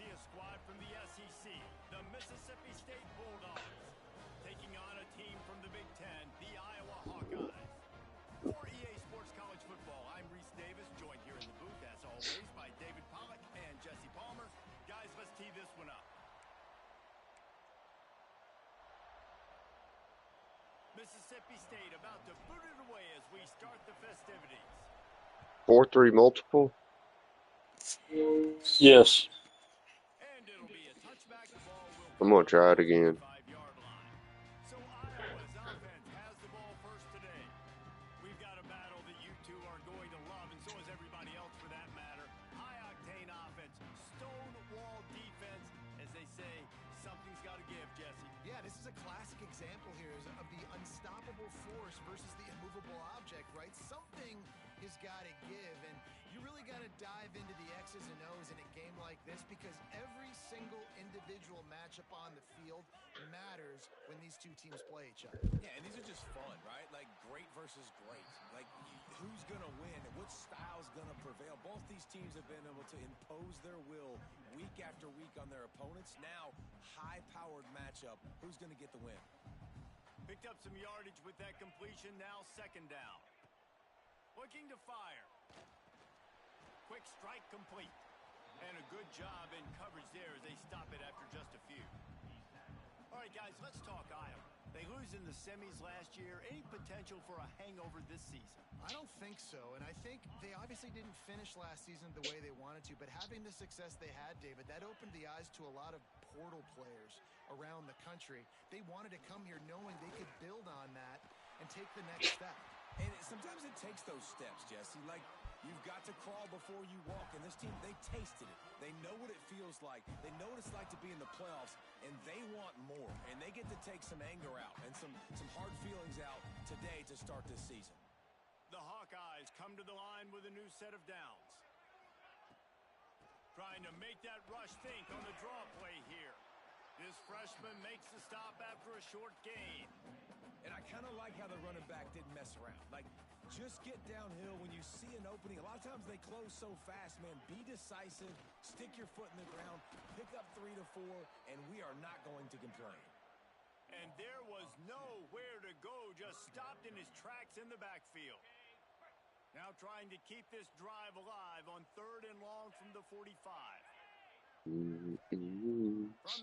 see a squad from the SEC, the Mississippi State Bulldogs, taking on a team from the Big Ten, the Iowa Hawkeyes. For EA Sports College Football, I'm Reese Davis, joined here in the booth, as always, by David Pollack and Jesse Palmer. Guys, let's tee this one up. Mississippi State about to boot it away as we start the festivities. 4-3 multiple? Yes. And it'll be a touchback. The ball will I'm going to try it again. 5-yard line. So Iowa's offense has the ball first today. We've got a battle that you two are going to love, and so is everybody else for that matter. High-octane offense, stonewall defense. As they say, something's got to give, Jesse. Yeah, this is a classic example here of the unstoppable force versus the immovable object, right? Something has got to give, and you really got to dive into the X's and O's in a game like this because every single individual matchup on the field matters when these two teams play each other. Yeah, and these are just fun, right? Like great versus great. Like who's going to win and which style's going to prevail. Both these teams have been able to impose their will week after week on their opponents. Now, high-powered matchup. Who's going to get the win? Picked up some yardage with that completion. Now second down. Looking to fire. Quick strike complete. And a good job in coverage there as they stop it after just a few. All right, guys, let's talk Iowa. They lose in the semis last year. Any potential for a hangover this season? I don't think so, and I think they obviously didn't finish last season the way they wanted to, but having the success they had, David, that opened the eyes to a lot of portal players around the country. They wanted to come here knowing they could build on that and take the next step. And sometimes it takes those steps, Jesse. Like, you've got to crawl before you walk. And this team, they tasted it. They know what it feels like. They know what it's like to be in the playoffs. And they want more. And they get to take some anger out and some hard feelings out today to start this season. The Hawkeyes come to the line with a new set of downs. Trying to make that rush think on the draw play here. This freshman makes the stop after a short gain. And I kind of like how the running back didn't mess around. Like, just get downhill when you see an opening. A lot of times they close so fast, man. Be decisive, stick your foot in the ground, pick up 3 to 4, and we are not going to complain. And there was nowhere to go, just stopped in his tracks in the backfield. Now trying to keep this drive alive on 3rd and long from the 45. From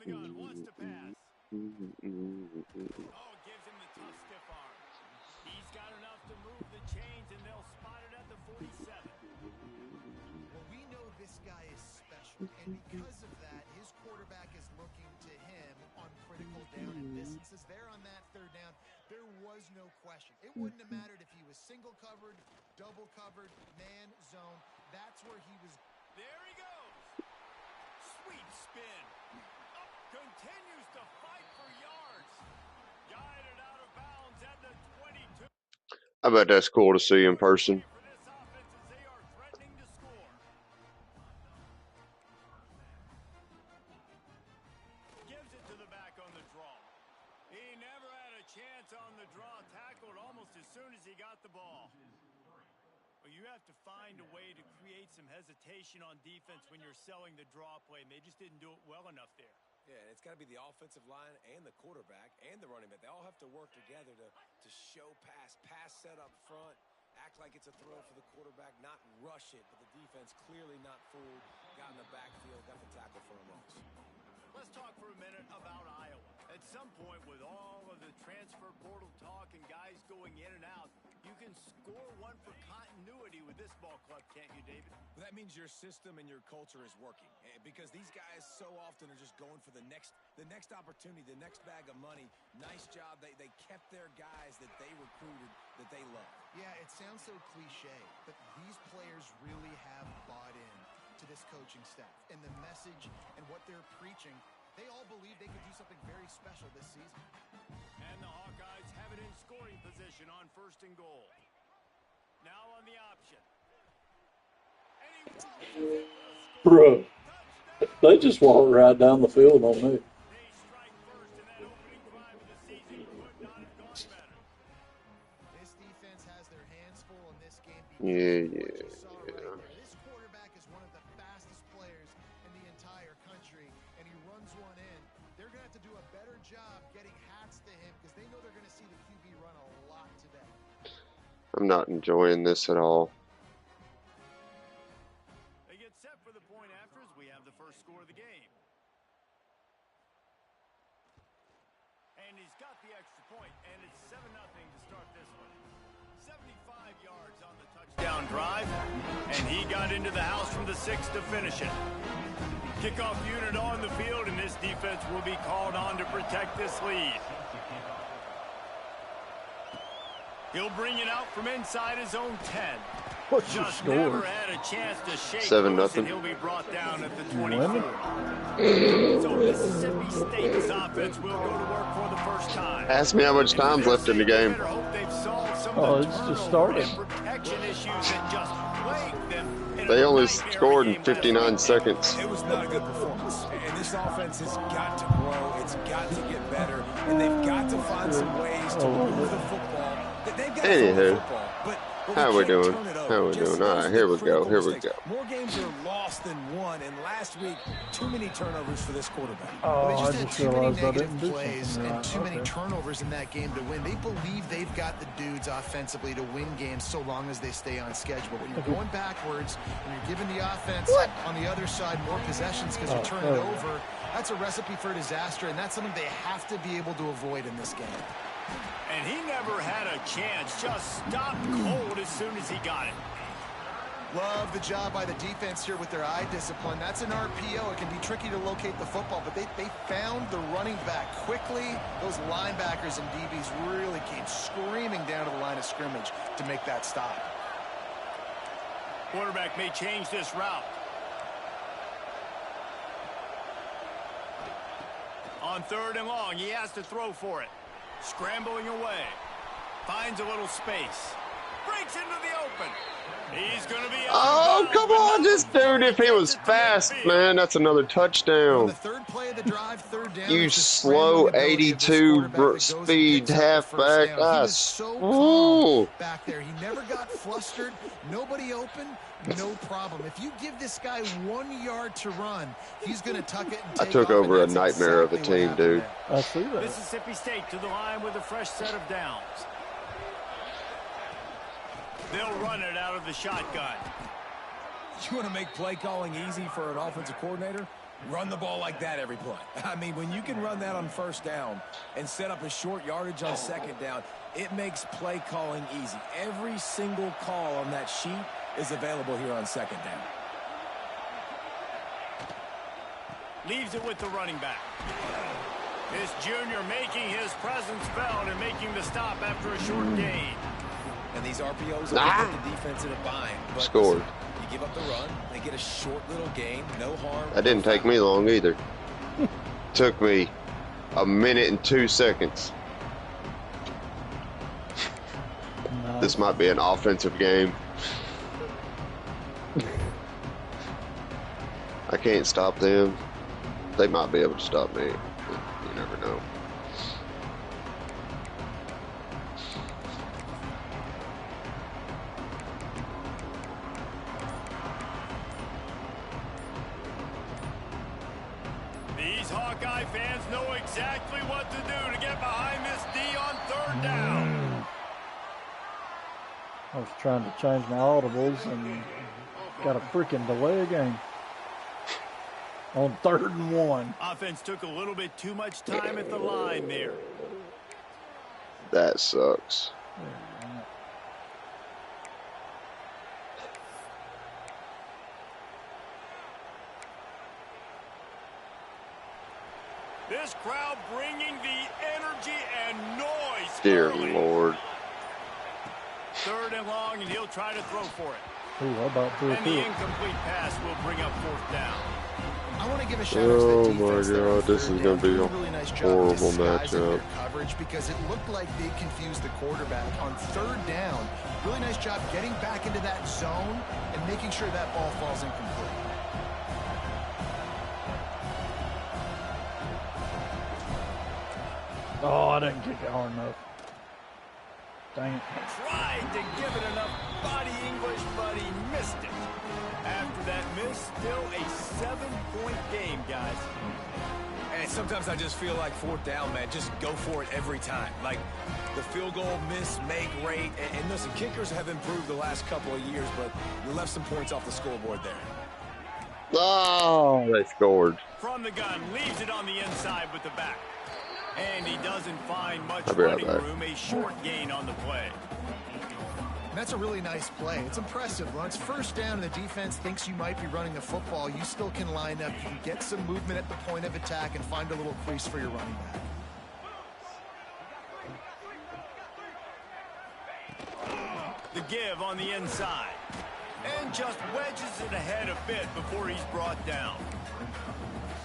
the gun, wants to pass. Oh, gives him the tough stiff arm. He's got enough to move the chains, and they'll spot it at the 47. Well, we know this guy is special, and because of that, his quarterback is looking to him on critical down and distances. There on that 3rd down, there was no question. It wouldn't have mattered if he was single covered, double covered, man, zone. That's where he was. There he goes. Sweet spin. Up, continues to fight for yards. Guided out of bounds at the 22. I bet that's cool to see in person. For this offense as they are threatening to score. Gives it to the back on the draw. He never had a chance on the draw. Tackled almost as soon as he got the ball. Well, you have to find a way to create some hesitation on defense when you're selling the draw play, and they just didn't do it well enough there. Yeah, and it's got to be the offensive line and the quarterback and the running back. They all have to work together to show pass set up front, act like it's a throw for the quarterback, not rush it, but the defense clearly not fooled, got in the backfield, got the tackle for a loss. Let's talk for a minute about Iowa. At some point, with all of the transfer portal talk and guys going in and out, you can score one for continuity with this ball club, can't you, David? That means your system and your culture is working because these guys so often are just going for the next opportunity, the next bag of money. Nice job. They kept their guys that they recruited, that they love. Yeah, it sounds so cliche, but these players really have bought in to this coaching staff and the message and what they're preaching. They all believe they could do something very special this season. And the Hawkeyes have it in scoring position on 1st and goal. Now on the option. And he walks it for the score. Bruh. They just walked right down the field on me. They strike first, and that opening drive of the season could not have gone better. This defense has their hands full in this game. Yeah. This quarterback is one of the fastest players in the entire country. job getting hats to him because they know they're going to see the QB run a lot today. I'm not enjoying this at all. They get set for the point after as we have the first score of the game. And he's got the extra point, and it's 7-0 to start this one. 75 yards on the touchdown drive, and he got into the house from the 6 to finish it. Kickoff unit on the field, and this defense will be called on to protect this lead. He'll bring it out from inside his own 10. What's your Just never score? had a chance to shake 7-0. loose, and he'll be brought down at the 24. Women? So Mississippi State's offense will go to work for the first time. Ask me how much time's left in the game. Better hope they've solved some Oh, of the it's just turnover started. and protection issues that just plagued them. in a They only nightmare scored in game last 59 week. seconds. It was not a good performance. And this offense has got to grow. It's got to get better. And they've got to find some ways to move the football. They've got to throw the Anywho, football. But how we can't doing? turn it over. How we Just doing? those All right, are here the we go. critical Here we mistakes. go. More games are lost than won. And last week, too many turnovers for this quarterback. Oh, They I just had just too many realized I negative didn't do plays something and right. too many Okay. turnovers in that game to win. They believe they've got the dudes offensively to win games so long as they stay on schedule. But when you're going backwards and you're giving the offense on the other side more possessions because you turn it over, that's a recipe for disaster, and that's something they have to be able to avoid in this game. And he never had a chance. Just stopped cold as soon as he got it. Love the job by the defense here with their eye discipline. That's an RPO. It can be tricky to locate the football, but they found the running back quickly. Those linebackers and DBs really came screaming down to the line of scrimmage to make that stop. Quarterback may change this route. On 3rd and long, he has to throw for it. Scrambling away. Finds a little space. Breaks into the open. He's going to be out Oh, of bounds, come but on, not this before dude, he if he gets was it to fast, midfield. man, that's another On touchdown. the third play of the drive, 3rd down. You it's the slow scrambling ability of this 82 quarterback that goes and speed picks up the first halfback. down. He Ah, was so ooh. calm back there. He never got flustered. Nobody open. No problem. If you give this guy 1 yard to run, he's going to tuck it and I take took off, over a and that's nightmare of a exactly what team, happened dude. there. I see that. Mississippi State to the line with a fresh set of downs. They'll run it out of the shotgun. You want to make play calling easy for an offensive coordinator? Run the ball like that every play. I mean, when you can run that on 1st down and set up a short yardage on 2nd down, it makes play calling easy. Every single call on that sheet is available here on 2nd down. Leaves it with the running back. This junior making his presence felt and making the stop after a short gain. And these RPOs will put the defense in a bind. But Scored. listen, you give up the run, they get a short little gain, no harm. That didn't take me long either. Took me a minute and 2 seconds. Nice. This might be an offensive game. I can't stop them. They might be able to stop me. You never know. These Hawkeye fans know exactly what to do to get behind this D on 3rd down. I was trying to change my audibles and got a freaking delay again. On 3rd and 1. Offense took a little bit too much time at the line there. That sucks. This crowd bringing the energy and noise. Dear early. Lord. 3rd and long, and he'll try to throw for it. Ooh, I about threw And the it. incomplete pass will bring up 4th down. I want to give a shout out to the Oh defense my there on God, this 3rd is gonna down. be Doing a really nice job horrible disguising their matchup. coverage because it looked like they confused the quarterback on 3rd down. Really nice job getting back into that zone and making sure that ball falls incomplete. Oh, I didn't kick it hard enough. Dang it. Tried to give it enough body English, but he missed it. After that miss, still a 7-point game, guys. And And sometimes I just feel like fourth down, man, just go for it every time. Like the field goal miss, make rate. And listen, kickers have improved the last couple of years, but you left some points off the scoreboard there. Oh, they scored. From the gun, leaves it on the inside with the back. And he doesn't find much I'll be right running back. room, a short gain on the play. And that's a really nice play. It's impressive. When it's first down and the defense thinks you might be running the football, you still can line up. You can get some movement at the point of attack and find a little crease for your running back. The give on the inside. And just wedges it ahead a bit before he's brought down.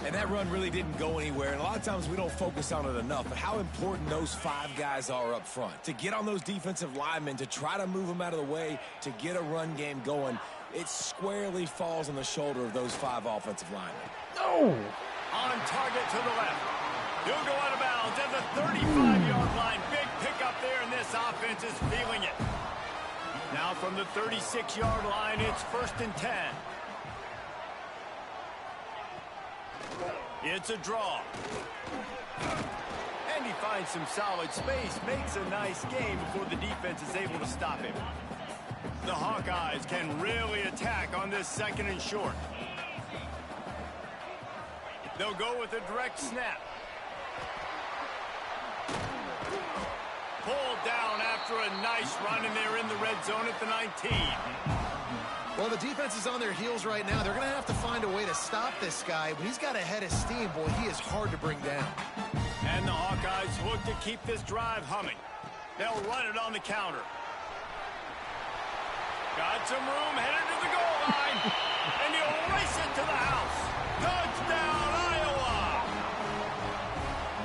And that run really didn't go anywhere, and a lot of times we don't focus on it enough, but how important those 5 guys are up front. To get on those defensive linemen, to try to move them out of the way, to get a run game going, it squarely falls on the shoulder of those 5 offensive linemen. No! On target to the left. He'll go out of bounds at the 35-yard line. Big pickup there, and this offense is feeling it. Now from the 36-yard line, it's 1st and 10. It's a draw. And he finds some solid space, makes a nice game before the defense is able to stop him. The Hawkeyes can really attack on this 2nd and short. They'll go with a direct snap. Pulled down after a nice run, and they're in the red zone at the 19. Well, the defense is on their heels right now. They're going to have to find a way to stop this guy. When he's got a head of steam, boy, he is hard to bring down. And the Hawkeyes look to keep this drive humming. They'll run it on the counter. Got some room, headed to the goal line. And he'll race it to the house. Touchdown, Iowa!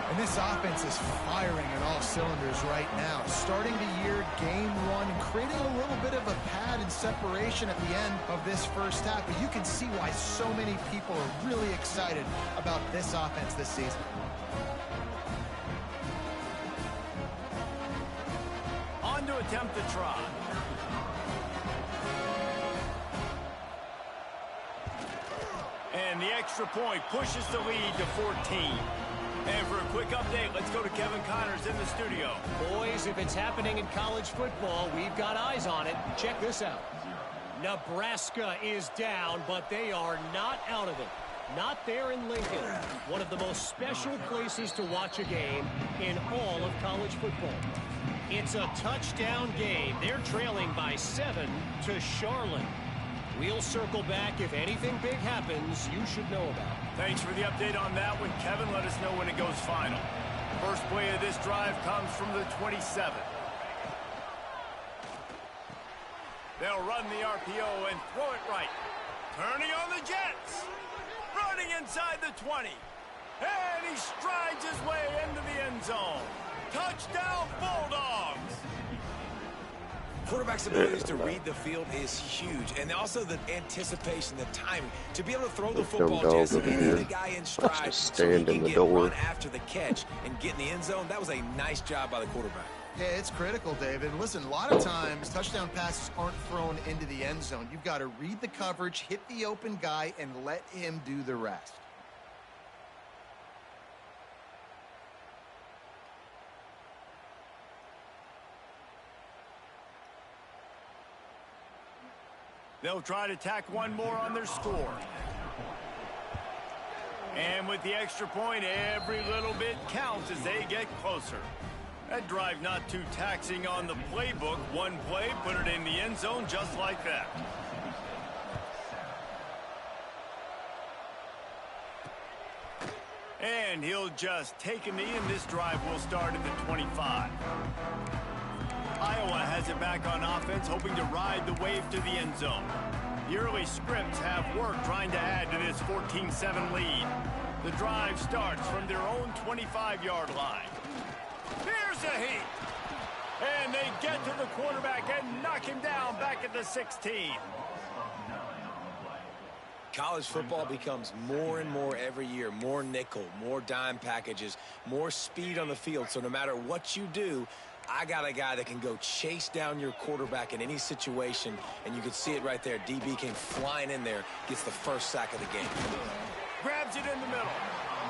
And this offense is firing on all cylinders right now. Starting the year, game 1, and creating a little bit of a pad and separation at the end of this first half. But you can see why so many people are really excited about this offense this season. On to attempt the try. And the extra point pushes the lead to 14. And for a quick update, let's go to Kevin Connors in the studio. Boys, if it's happening in college football, we've got eyes on it. Check this out. Nebraska is down, but they are not out of it. Not there in Lincoln, one of the most special places to watch a game in all of college football. It's a touchdown game. They're trailing by 7 to Charlotte. We'll circle back. If anything big happens, you should know about it. Thanks for the update on that one, Kevin. Let us know when it goes final. First play of this drive comes from the 27. They'll run the RPO and throw it right. Turning on the Jets. Running inside the 20. And he strides his way into the end zone. Touchdown, Bulldogs! Quarterback's abilities to read the field is huge, and also the anticipation, the timing. To be able to throw the football, Jesse, and hit a guy in stride so he can get run after the catch and get in the end zone, that was a nice job by the quarterback. Yeah, it's critical, David. Listen, a lot of times touchdown passes aren't thrown into the end zone. You've got to read the coverage, hit the open guy, and let him do the rest. They'll try to tack one more on their score. And with the extra point, every little bit counts as they get closer. That drive not too taxing on the playbook. One play, put it in the end zone just like that. And he'll just take a knee, and this drive will start at the 25. Iowa has it back on offense, hoping to ride the wave to the end zone. The early scripts have worked trying to add to this 14-7 lead. The drive starts from their own 25-yard line. Here's a heat. And they get to the quarterback and knock him down back at the 16. College football becomes more and more every year, more nickel, more dime packages, more speed on the field. So no matter what you do, I got a guy that can go chase down your quarterback in any situation, and you can see it right there. DB came flying in there, gets the first sack of the game. Grabs it in the middle.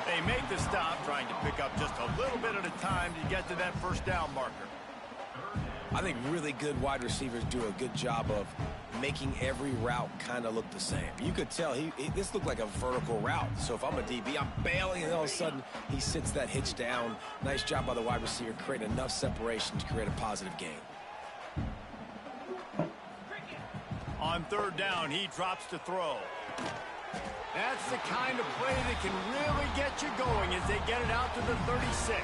They make the stop, trying to pick up just a little bit at a time to get to that first down marker. I think really good wide receivers do a good job of making every route kind of look the same. You could tell this looked like a vertical route. So if I'm a DB, I'm bailing, and all of a sudden he sits that hitch down. Nice job by the wide receiver, creating enough separation to create a positive gain. On third down, he drops to throw. That's the kind of play that can really get you going as they get it out to the 36.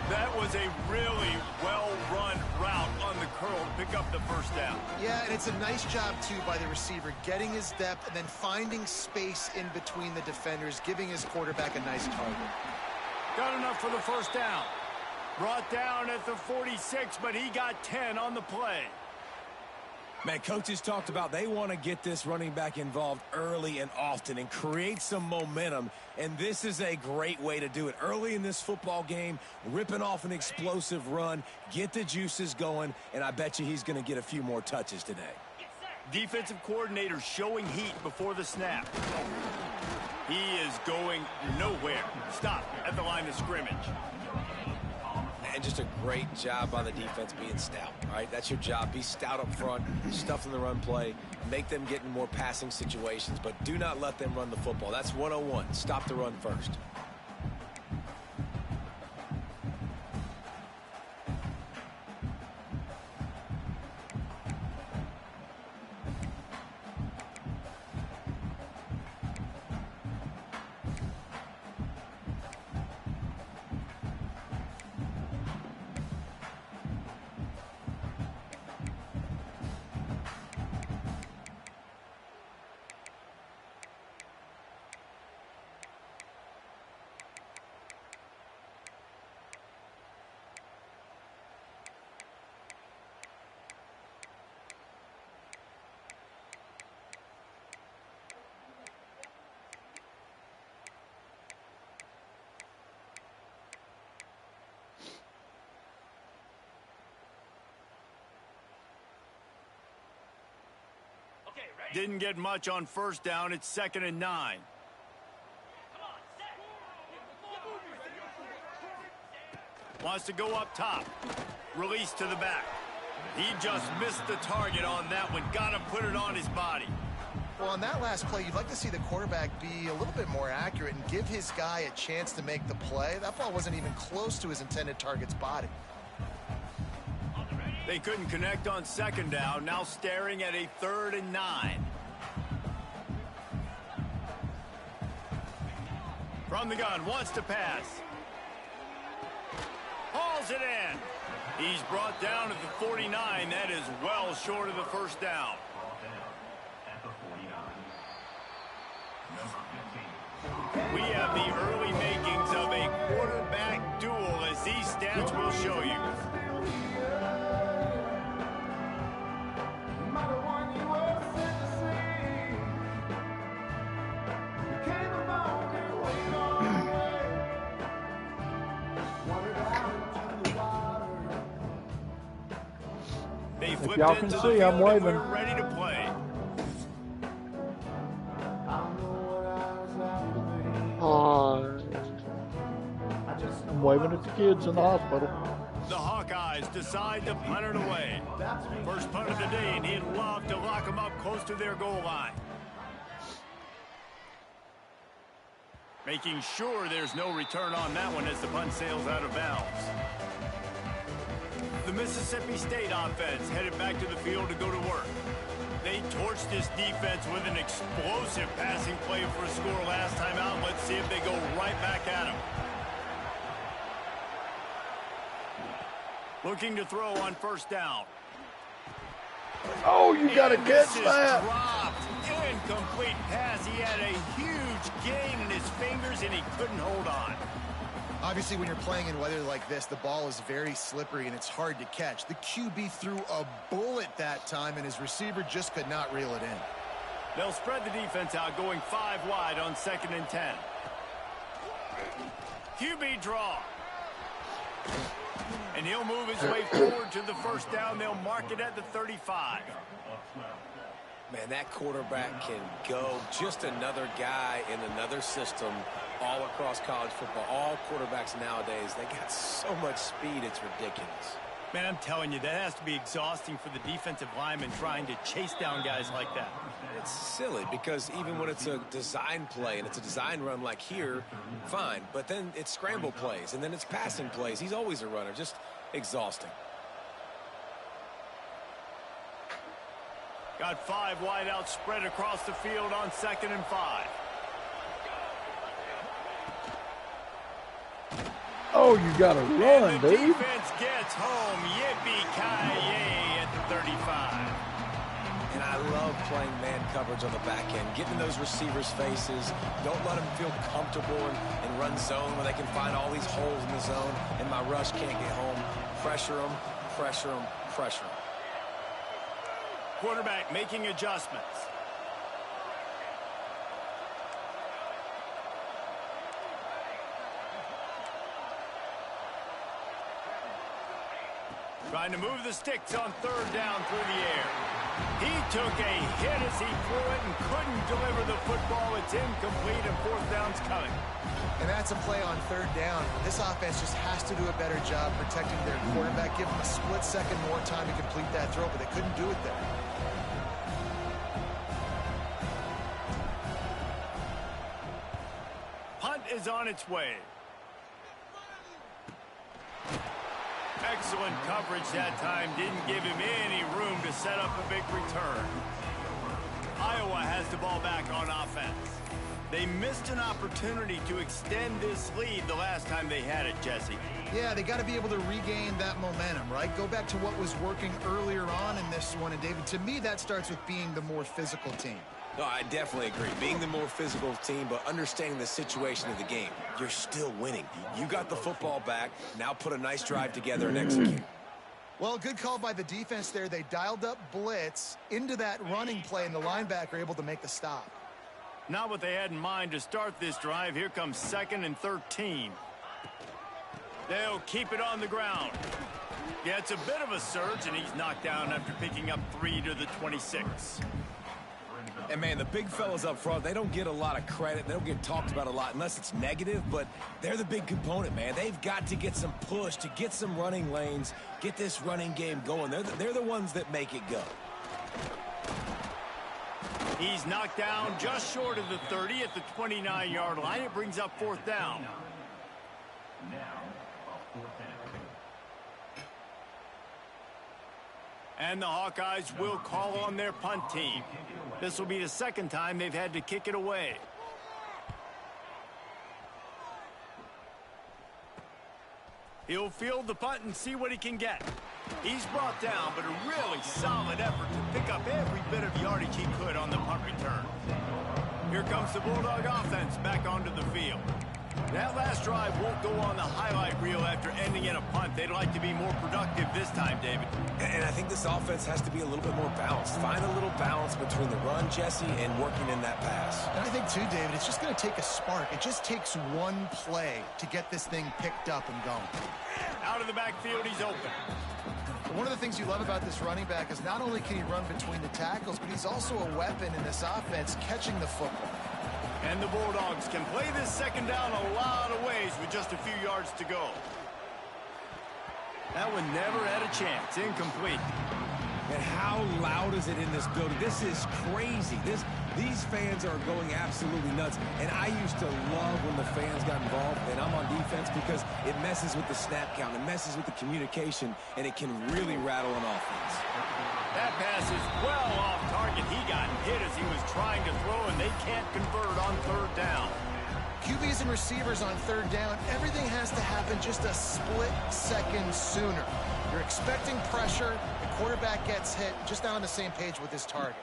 That was a really well-run route on the curl to pick up the first down. Yeah, and it's a nice job, too, by the receiver, getting his depth and then finding space in between the defenders, giving his quarterback a nice target. Got enough for the first down. Brought down at the 46, but he got 10 on the play. Man, coaches talked about they want to get this running back involved early and often and create some momentum, and this is a great way to do it. Early in this football game, ripping off an explosive run, get the juices going, and I bet you he's going to get a few more touches today. Defensive coordinator showing heat before the snap. He is going nowhere. Stop at the line of scrimmage. And just a great job by the defense being stout, right? That's your job. Be stout up front, stuff in the run play, make them get in more passing situations, but do not let them run the football. That's 101. Stop the run first. Didn't get much on first down. It's 2nd and 9. Wants to go up top. Release to the back. He just missed the target on that one. Got to put it on his body. Well, on that last play, you'd like to see the quarterback be a little bit more accurate and give his guy a chance to make the play. That ball wasn't even close to his intended target's body. They couldn't connect on 2nd down. Now staring at a 3rd and 9. From the gun, wants to pass. Hauls it in. He's brought down at the 49. That is well short of the first down. We have the early makings of a quarterback duel, as these stats will show you. They flipped y'all can into see, the I'm field and waving. we're ready to play. I'm waving at the kids in the hospital. The Hawkeyes decide to punt it away. First punt of the day, and he'd love to lock them up close to their goal line. Making sure there's no return on that one as the punt sails out of bounds. The Mississippi State offense headed back to the field to go to work. They torched this defense with an explosive passing play for a score last time out. Let's see if they go right back at him. Looking to throw on first down. Oh, you got to catch that. Dropped. Incomplete pass. He had a huge gain in his fingers, and he couldn't hold on. Obviously, when you're playing in weather like this, the ball is very slippery and it's hard to catch. The QB threw a bullet that time, and his receiver just could not reel it in. They'll spread the defense out, going 5 wide on 2nd and 10. QB draw. And he'll move his way forward to the first down. They'll mark it at the 35. Man, that quarterback can go. Just another guy in another system all across college football. All quarterbacks nowadays, they got so much speed, it's ridiculous. Man, I'm telling you, that has to be exhausting for the defensive lineman trying to chase down guys like that. It's silly because even when it's a design play and it's a design run like here, fine. But then it's scramble plays and then it's passing plays. He's always a runner. Just exhausting. Got 5 wideouts spread across the field on 2nd and 5. Oh, you got to run, and the dude. defense gets home. Yippee-ki-yay at the 35. And I love playing man coverage on the back end, getting in those receivers' faces. Don't let them feel comfortable and run zone where they can find all these holes in the zone, and my rush can't get home. Pressure them, pressure them, pressure them. Quarterback making adjustments. Trying to move the sticks on 3rd down through the air. He took a hit as he threw it and couldn't deliver the football. It's incomplete and 4th down's coming. And that's a play on 3rd down. This offense just has to do a better job protecting their quarterback. Give them a split second more time to complete that throw, but they couldn't do it there. Punt is on its way. Excellent coverage that time. Didn't give him any room to set up a big return. Iowa has the ball back on offense. They missed an opportunity to extend this lead the last time they had it, Jesse. Yeah, they got to be able to regain that momentum, right? Go back to what was working earlier on in this one. And, David, to me, that starts with being the more physical team. No, I definitely agree. Being the more physical team, but understanding the situation of the game. You're still winning. You got the football back. Now put a nice drive together and execute. Well, good call by the defense there. They dialed up blitz into that running play, and the linebacker able to make the stop. Not what they had in mind to start this drive. Here comes 2nd and 13. They'll keep it on the ground. Yeah, it's a bit of a surge, and he's knocked down after picking up 3 to the 26. And, man, the big fellas up front, they don't get a lot of credit. They don't get talked about a lot unless it's negative, but they're the big component, man. They've got to get some push, to get some running lanes, get this running game going. They're the ones that make it go. He's knocked down just short of the 30 at the 29-yard line. It brings up 4th down. And the Hawkeyes will call on their punt team. This will be the 2nd time they've had to kick it away. He'll field the punt and see what he can get. He's brought down, but a really solid effort to pick up every bit of yardage he could on the punt return. Here comes the Bulldog offense back onto the field. That last drive won't go on the highlight reel after ending in a punt. They'd like to be more productive this time, David. And I think this offense has to be a little bit more balanced. Find a little balance between the run, Jesse, and working in that pass. And I think, too, David, it's just going to take a spark. It just takes one play to get this thing picked up and going. Out of the backfield, he's open. One of the things you love about this running back is not only can he run between the tackles, but he's also a weapon in this offense catching the football. And the Bulldogs can play this 2nd down a lot of ways with just a few yards to go. That one never had a chance. Incomplete. And how loud is it in this building? This is crazy. These fans are going absolutely nuts. And I used to love when the fans got involved, and I'm on defense, because it messes with the snap count. It messes with the communication, and it can really rattle an offense. That pass is well off target. He got hit as he was trying to throw, and they can't convert on 3rd down. QBs and receivers on 3rd down, everything has to happen just a split second sooner. You're expecting pressure, the quarterback gets hit, just not on the same page with his target.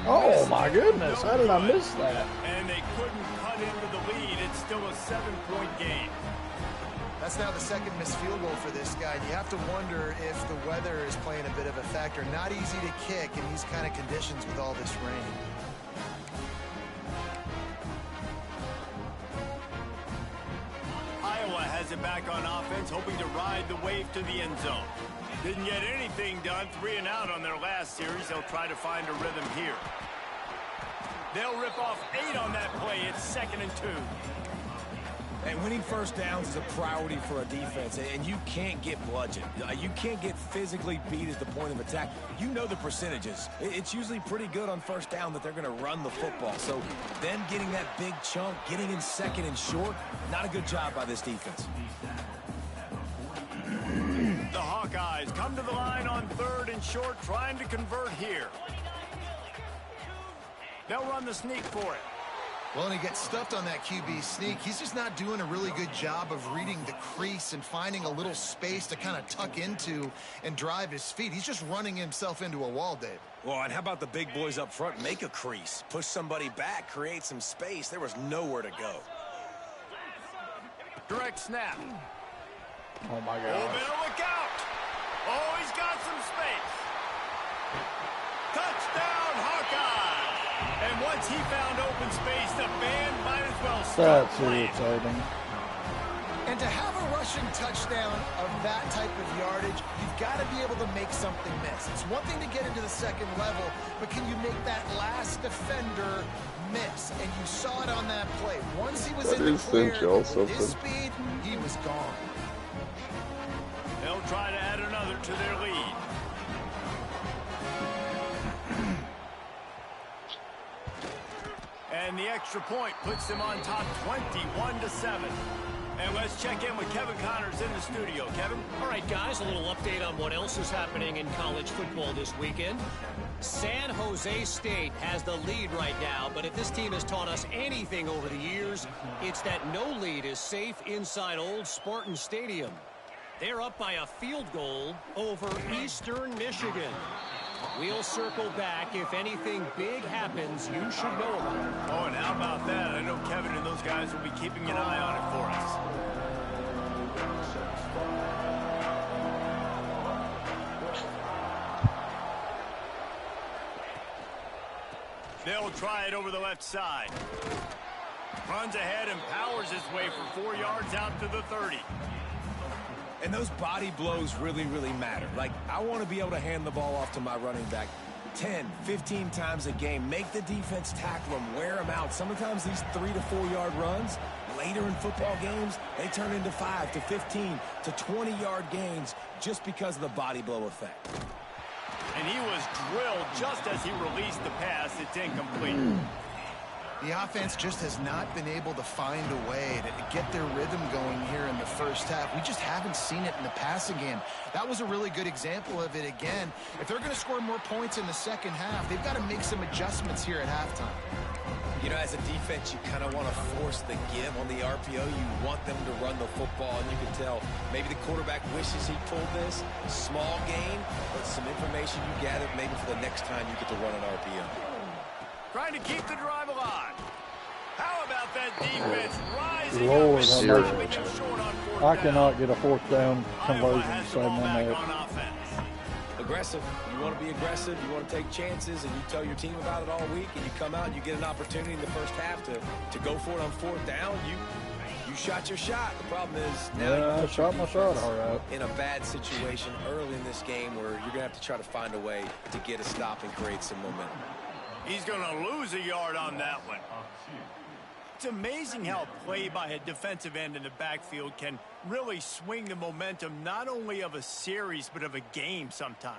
Oh my goodness, how did I miss that? And they couldn't cut into the lead. It's still a 7-point game. That's now the 2nd missed field goal for this guy. You have to wonder if the weather is playing a bit of a factor. Not easy to kick in these kind of conditions with all this rain. Iowa has it back on offense, hoping to ride the wave to the end zone. Didn't get anything done. 3 and out on their last series. They'll try to find a rhythm here. They'll rip off 8 on that play. It's 2nd and 2. And winning first downs is a priority for a defense, and you can't get bludgeoned. You can't get physically beat at the point of attack. You know the percentages. It's usually pretty good on first down that they're going to run the football. So then getting that big chunk, getting in 2nd and short, not a good job by this defense. The Hawkeyes come to the line on 3rd and short, trying to convert here. They'll run the sneak for it. Well, and he gets stuffed on that QB sneak. He's just not doing a really good job of reading the crease and finding a little space to kind of tuck into and drive his feet. He's just running himself into a wall, Dave. Well, and how about the big boys up front? Make a crease. Push somebody back. Create some space. There was nowhere to go. Direct snap. Oh, my God. Oh, better look out. Oh, he's got some space. Touchdown, Hawkeye. And once he found open space, the band might as well stop That's playing. irritating. And to have a rushing touchdown of that type of yardage, you've got to be able to make something miss. It's one thing to get into the 2nd level, but can you make that last defender miss? And you saw it on that play. Once he was in the clear, with his speed, he was gone. They'll try to add another to their lead. And the extra point puts them on top 21-7. And let's check in with Kevin Connors in the studio. Kevin? All right, guys, a little update on what else is happening in college football this weekend. San Jose State has the lead right now, but if this team has taught us anything over the years, it's that no lead is safe inside Old Spartan Stadium. They're up by a field goal over Eastern Michigan. We'll circle back. If anything big happens, you should know about it. Oh, and how about that? I know Kevin and those guys will be keeping an eye on it for us. They'll try it over the left side. Runs ahead and powers his way for 4 yards out to the 30. And those body blows really, really matter. Like, I want to be able to hand the ball off to my running back 10, 15 times a game. Make the defense tackle them, wear them out. Sometimes these 3 to 4 yard runs, later in football games, they turn into 5 to 15 to 20 yard gains just because of the body blow effect. And he was drilled just as he released the pass. It's incomplete. The offense just has not been able to find a way to get their rhythm going here in the first half. We just haven't seen it in the passing game. That was a really good example of it again. If they're going to score more points in the second half, they've got to make some adjustments here at halftime. You know, as a defense, you kind of want to force the give on the RPO. You want them to run the football, and you can tell maybe the quarterback wishes he pulled this. Small gain, but some information you gather maybe for the next time you get to run an RPO. Trying to keep the drive alive. How about that defense rising Lord, up and stopping him short on 4th down? I cannot get a 4th down Iowa conversion has to the save ball my back neck. on offense. Aggressive. You want to be aggressive. You want to take chances, and you tell your team about it all week, and you come out and you get an opportunity in the first half to go for it on 4th down. You shot your shot. The problem is now Yeah, I shot my shot all right. in a bad situation early in this game where you're going to have to try to find a way to get a stop and create some momentum. He's going to lose a yard on that one. It's amazing how play by a defensive end in the backfield can really swing the momentum not only of a series but of a game sometimes.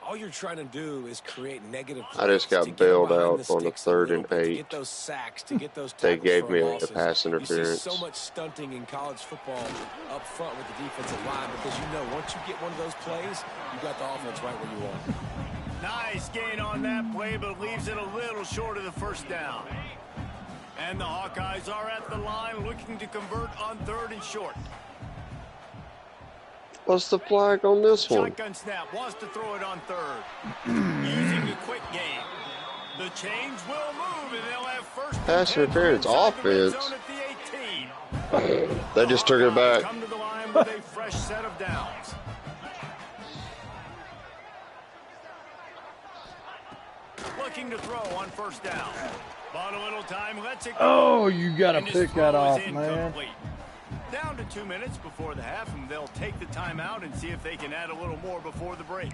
All you're trying to do is create negative I just plays got to get bailed behind out the on the sticks a 3rd little and bit, to 8. get those sacks, to get those They tackles gave for me a losses. pass interference. You see so much stunting in college football up front with the defensive line because you know once you get one of those plays, you got the offense right where you want. Nice gain on that play, but leaves it a little short of the first down. And the Hawkeyes are at the line looking to convert on 3rd and short. What's the flag on this one? Shotgun snap, wants to throw it on 3rd. Using a quick game. The chains will move, and they'll have first Pass interference offense. The 18. They just took it back. Come to the line with a fresh set of downs. Looking to throw on 1st down. Bought a little time, lets it go. Oh, you got to And his pick that throw is off, man. incomplete. Down to 2 minutes before the half, and they'll take the timeout and see if they can add a little more before the break.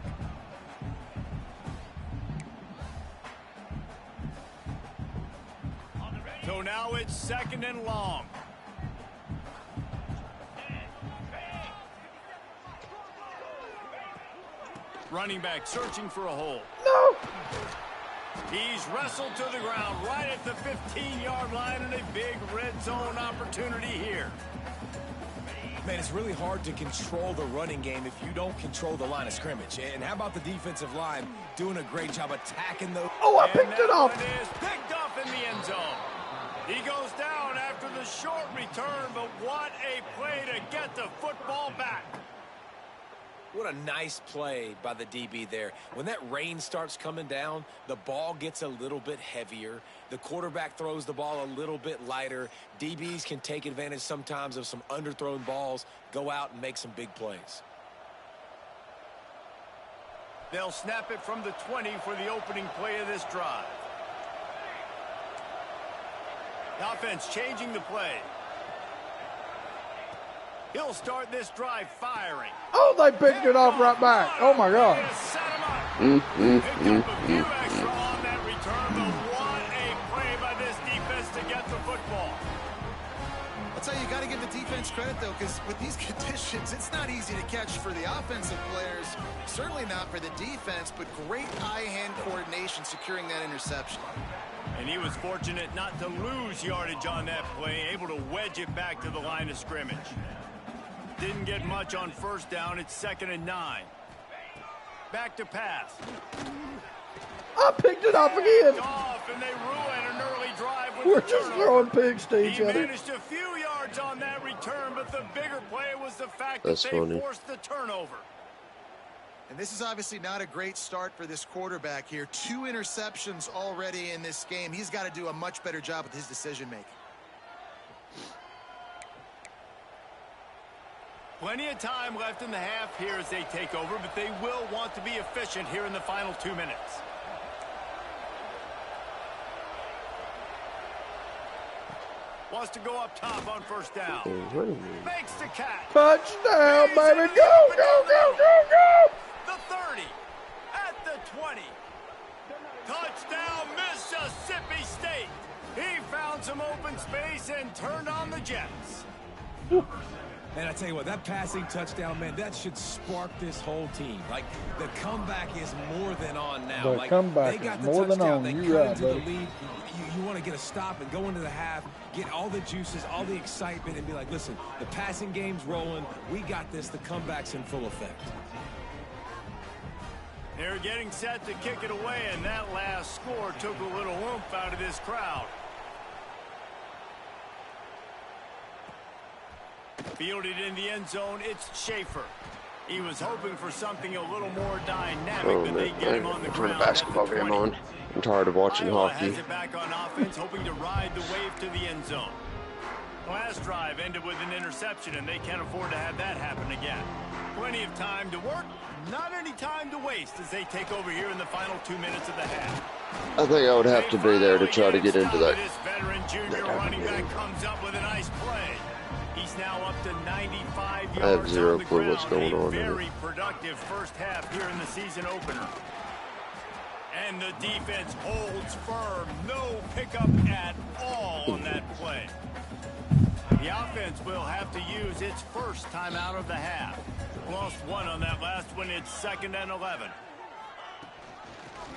So now it's 2nd and long. Running back searching for a hole. No! He's wrestled to the ground right at the 15-yard line, and a big red zone opportunity here. Man, it's really hard to control the running game if you don't control the line of scrimmage. And how about the defensive line doing a great job attacking those? Oh, I picked it off. It is picked up in the end zone. He goes down after the short return, but what a play to get the football back. What a nice play by the DB there. When that rain starts coming down, the ball gets a little bit heavier. The quarterback throws the ball a little bit lighter. DBs can take advantage sometimes of some underthrown balls, go out and make some big plays. They'll snap it from the 20 for the opening play of this drive. The offense changing the play. He'll start this drive firing. Oh, they picked it off right back. Oh, my God. Set him up. Picked up a few extra on that return, but what a play by this defense to get the football. I'll tell you, you got to give the defense credit, though, because with these conditions, it's not easy to catch for the offensive players. Certainly not for the defense, but great eye-hand coordination securing that interception. And he was fortunate not to lose yardage on that play, able to wedge it back to the line of scrimmage. Didn't get much on first down. It's 2nd and 9. Back to pass. I picked it off again. Off, and they ruin an early drive with We're the just turnover. throwing pigs to each He other. managed a few yards on that return, but the bigger play was the fact That's that they funny. forced the turnover. And this is obviously not a great start for this quarterback here. 2 interceptions already in this game. He's got to do a much better job with his decision-making. Plenty of time left in the half here as they take over, but they will want to be efficient here in the final 2 minutes. Wants to go up top on first down. Makes the catch. Touchdown, baby. Go, go, go, go, go. The 30. At the 20. Touchdown, Mississippi State. He found some open space and turned on the Jets. And I tell you what, that passing touchdown, man, that should spark this whole team. Like, the comeback is more than on now. The like, comeback they got is the more than touchdown. on. They You cut right, into the buddy. lead. You want to get a stop and go into the half, get all the juices, all the excitement, and be like, listen, the passing game's rolling. We got this. The comeback's in full effect. They're getting set to kick it away, and that last score took a little oomph out of this crowd. Fielded in the end zone, it's Schaefer. He was hoping for something a little more dynamic Oh, than they man. get I him on the need to turn ground. a basketball at the game 20. on. I'm tired of watching Iowa hockey. has it back on offense, hoping to ride the wave to the end zone. Last drive ended with an interception, and they can't afford to have that happen again. Plenty of time to work, not any time to waste as they take over here in the final 2 minutes of the half. I think I would have to be there to try to get into that. This veteran junior that running back game. comes up with a nice play. He's now up to 95 yards I have zero on the clue ground. what's going a on in it. very productive first half here in the season opener. And the defense holds firm. No pickup at all on that play. The offense will have to use its first timeout of the half. Lost one on that last one. It's 2nd and 11.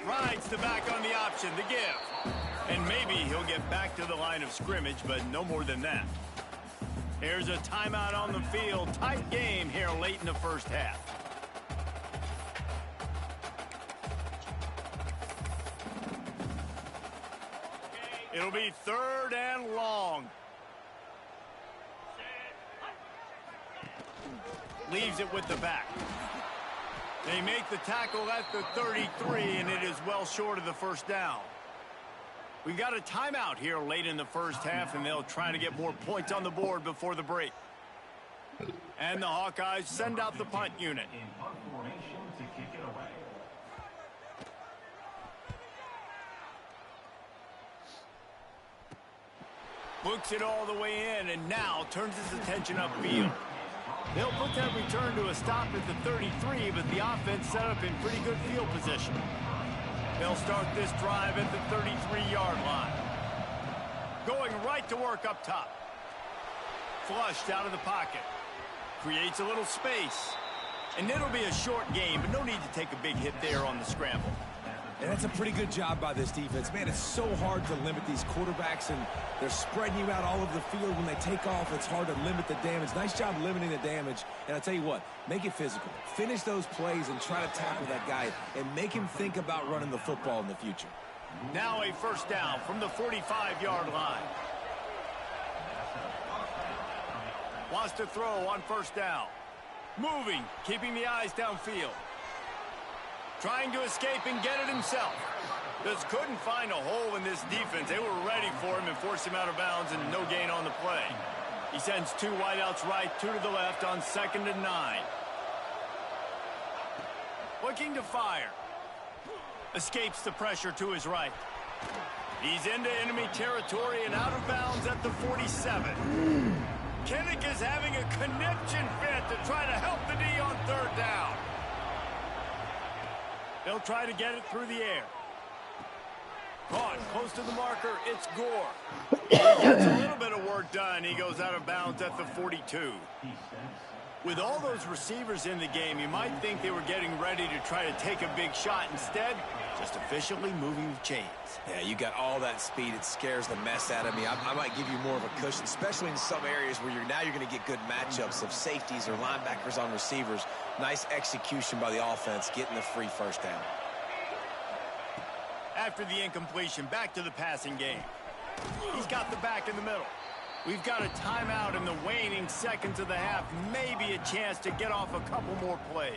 Rides the back on the option, the give. And maybe he'll get back to the line of scrimmage, but no more than that. Here's a timeout on the field. Tight game here late in the first half. It'll be 3rd and long. Leaves it with the back. They make the tackle at the 33, and it is well short of the first down. We got a timeout here late in the first half, and they'll try to get more points on the board before the break. And the Hawkeyes send out the punt unit. Looks it all the way in and now turns his attention upfield. They'll put that return to a stop at the 33, but the offense set up in pretty good field position. They'll start this drive at the 33-yard line. Going right to work up top. Flushed out of the pocket. Creates a little space. And it'll be a short game, but no need to take a big hit there on the scramble. And that's a pretty good job by this defense. Man, it's so hard to limit these quarterbacks, and they're spreading you out all over the field. When they take off, it's hard to limit the damage. Nice job limiting the damage. And I'll tell you what, make it physical. Finish those plays and try to tackle that guy and make him think about running the football in the future. Now a first down from the 45-yard line. Wants to throw on first down. Moving, keeping the eyes downfield. Trying to escape and get it himself. Just couldn't find a hole in this defense. They were ready for him and forced him out of bounds, and no gain on the play. He sends 2 wideouts right, 2 to the left on 2nd and 9. Looking to fire. Escapes the pressure to his right. He's into enemy territory and out of bounds at the 47. Kinnick is having a conniption fit to try to help the D on 3rd down. They'll try to get it through the air. Caught close to the marker. It's Gore. He gets a little bit of work done. He goes out of bounds at the 42. With all those receivers in the game, you might think they were getting ready to try to take a big shot. Instead, just efficiently moving the chains. Yeah, you got all that speed. It scares the mess out of me. I might give you more of a cushion, especially in some areas where you're going to get good matchups of safeties or linebackers on receivers. Nice execution by the offense, getting the free first down. After the incompletion, back to the passing game. He's got the back in the middle. We've got a timeout in the waning seconds of the half. Maybe a chance to get off a couple more plays.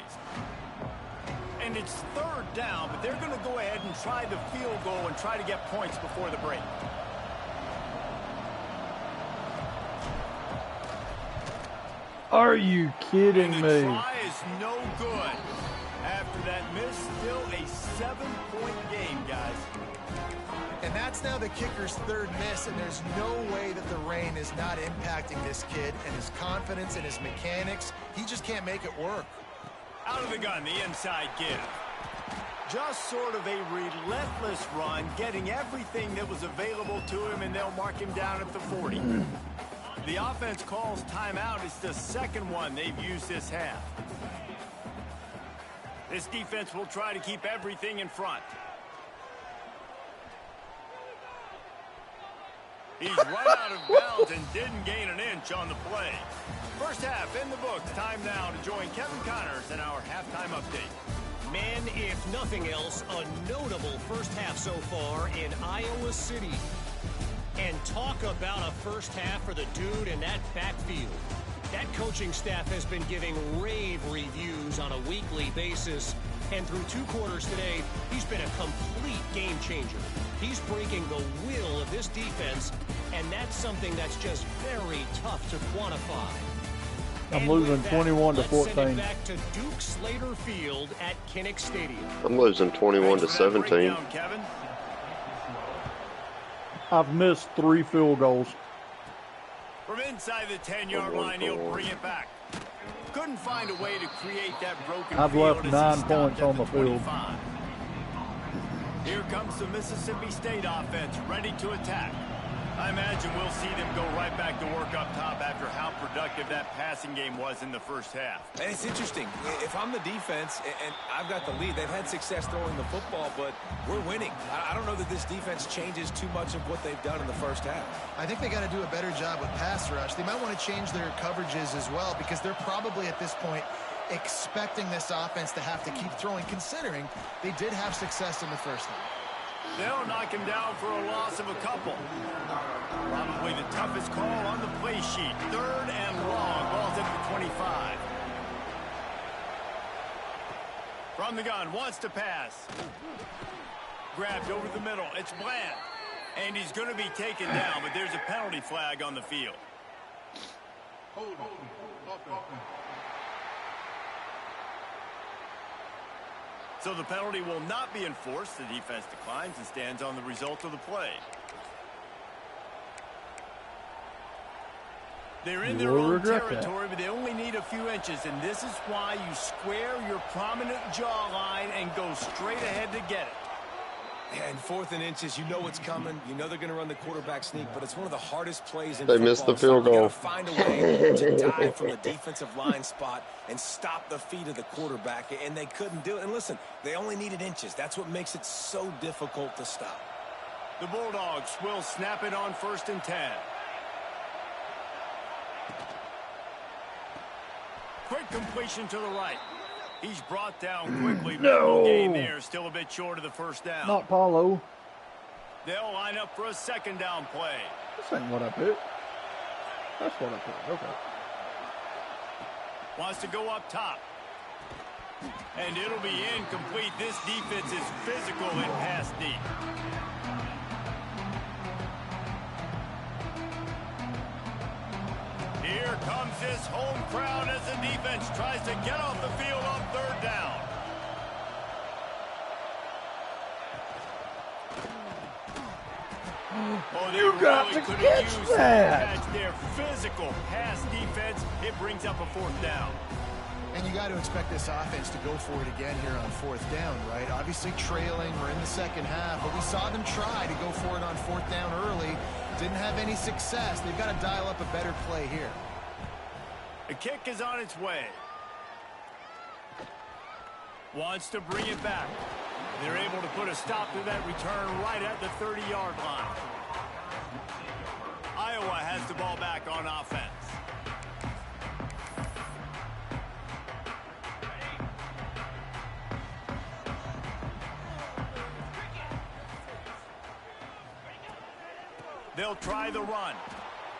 And it's 3rd down, but they're going to go ahead and try the field goal and try to get points before the break. Are you kidding And the me? try is no good. After that miss, still a 7-point game, guys. And that's now the kicker's 3rd miss, and there's no way that the rain is not impacting this kid and his confidence and his mechanics. He just can't make it work. Out of the gun, the inside give. Just sort of a relentless run, getting everything that was available to him, and they'll mark him down at the 40. The offense calls timeout. It's the 2nd one they've used this half. This defense will try to keep everything in front. He's run out of bounds and didn't gain an inch on the play. First half in the books. Time now to join Kevin Connors in our halftime update. Man, if nothing else, a notable first half so far in Iowa City. And talk about a first half for the dude in that backfield. That coaching staff has been giving rave reviews on a weekly basis. And through 2 quarters today, he's been a complete game changer. He's breaking the will of this defense, and that's something that's just very tough to quantify. I'm losing 21 to let's send 14. it back to Duke Slater Field at Kinnick Stadium. I'm losing 21 to Thanks for that 17. breakdown, Kevin. I've missed 3 field goals. From inside the 10-yard line, he'll bring it back. Couldn't find a way to create that broken I've field left as he 9 stopped points at on the field. 25. Here comes the Mississippi State offense, ready to attack. I imagine we'll see them go right back to work up top after how productive that passing game was in the first half. And it's interesting. If I'm the defense and I've got the lead, they've had success throwing the football, but we're winning. I don't know that this defense changes too much of what they've done in the first half. I think they got to do a better job with pass rush. They might want to change their coverages as well, because they're probably at this point expecting this offense to have to keep throwing, considering they did have success in the first half. They'll knock him down for a loss of a couple. Probably the toughest call on the play sheet. 3rd and long. Ball's at the 25. From the gun, wants to pass. Grabbed over the middle. It's Bland. And he's going to be taken down, but there's a penalty flag on the field. So the penalty will not be enforced. The defense declines and stands on the result of the play. They're in their own territory, but they only need a few inches, and this is why you square your prominent jawline and go straight ahead to get it. And 4th and inches, you know what's coming. You know they're going to run the quarterback sneak, but it's one of the hardest plays in They football. missed the field goal. You got to find a way to dive from the defensive line spot and stop the feet of the quarterback, and they couldn't do it. And listen, they only needed inches. That's what makes it so difficult to stop. The Bulldogs will snap it on 1st and 10. Quick completion to the right. He's brought down quickly. No gain there. Still a bit short of the first down. Not Paulo. They'll line up for a 2nd down play. This ain't what I picked. That's what I picked. Okay. Wants to go up top. And it'll be incomplete. This defense is physical and pass deep. Here comes this home crowd as the defense tries to get off the field on 3rd down. Oh, You got really to could catch have used that. catch their physical pass defense. It brings up a 4th down. And you got to expect this offense to go for it again here on 4th down, right? Obviously trailing. We're in the 2nd half, but we saw them try to go for it on 4th down early. Didn't have any success. They've got to dial up a better play here. The kick is on its way. Wants to bring it back. They're able to put a stop to that return right at the 30-yard line. Iowa has the ball back on offense. They'll try the run.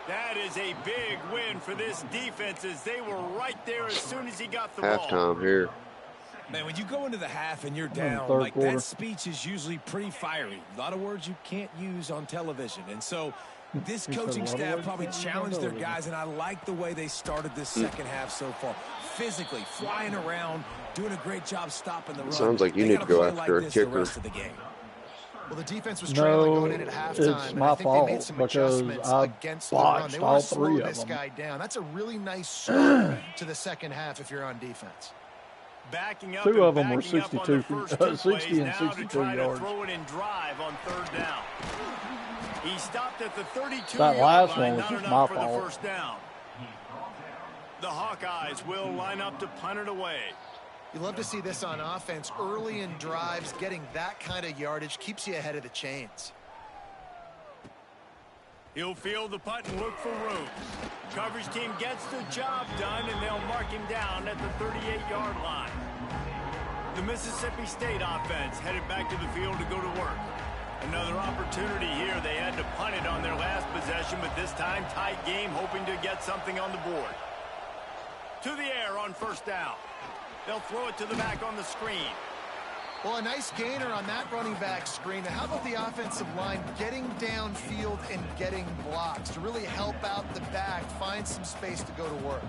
That is a big win for this defense as they were right there as soon as he got the ball. Halftime here. Man, when you go into the half and you're down, third like quarter. that speech is usually pretty fiery. A lot of words you can't use on television. And so this He said a coaching lot of staff words probably you can't use on challenged their television. guys, and I like the way they started this 2nd half so far. Physically, flying around, doing a great job stopping the run. Sounds like you They need gotta to go play after like a this kicker. the rest of the game. Well, the defense was trailing No, going in at halftime. it's and my I think they made fault some because adjustments I against the run. botched They all want to slow three of this them. guy down. That's a really nice start to the 2nd half if you're on defense. Backing up Two and of them were backing up on the 62 first two 60 plays and now 62 to try yards. to throw it and drive on 3rd down. He stopped at the 32-yard That last line, one was not just enough my for fault. the 1st down. The Hawkeyes will line up to punt it away. You love to see this on offense. Early in drives, getting that kind of yardage keeps you ahead of the chains. He'll field the punt and look for room. Coverage team gets the job done, and they'll mark him down at the 38-yard line. The Mississippi State offense headed back to the field to go to work. Another opportunity here. They had to punt it on their last possession, but this time tight game, hoping to get something on the board. To the air on 1st down. They'll throw it to the back on the screen. Well, a nice gainer on that running back screen. Now, how about the offensive line getting downfield and getting blocks to really help out the back, find some space to go to work?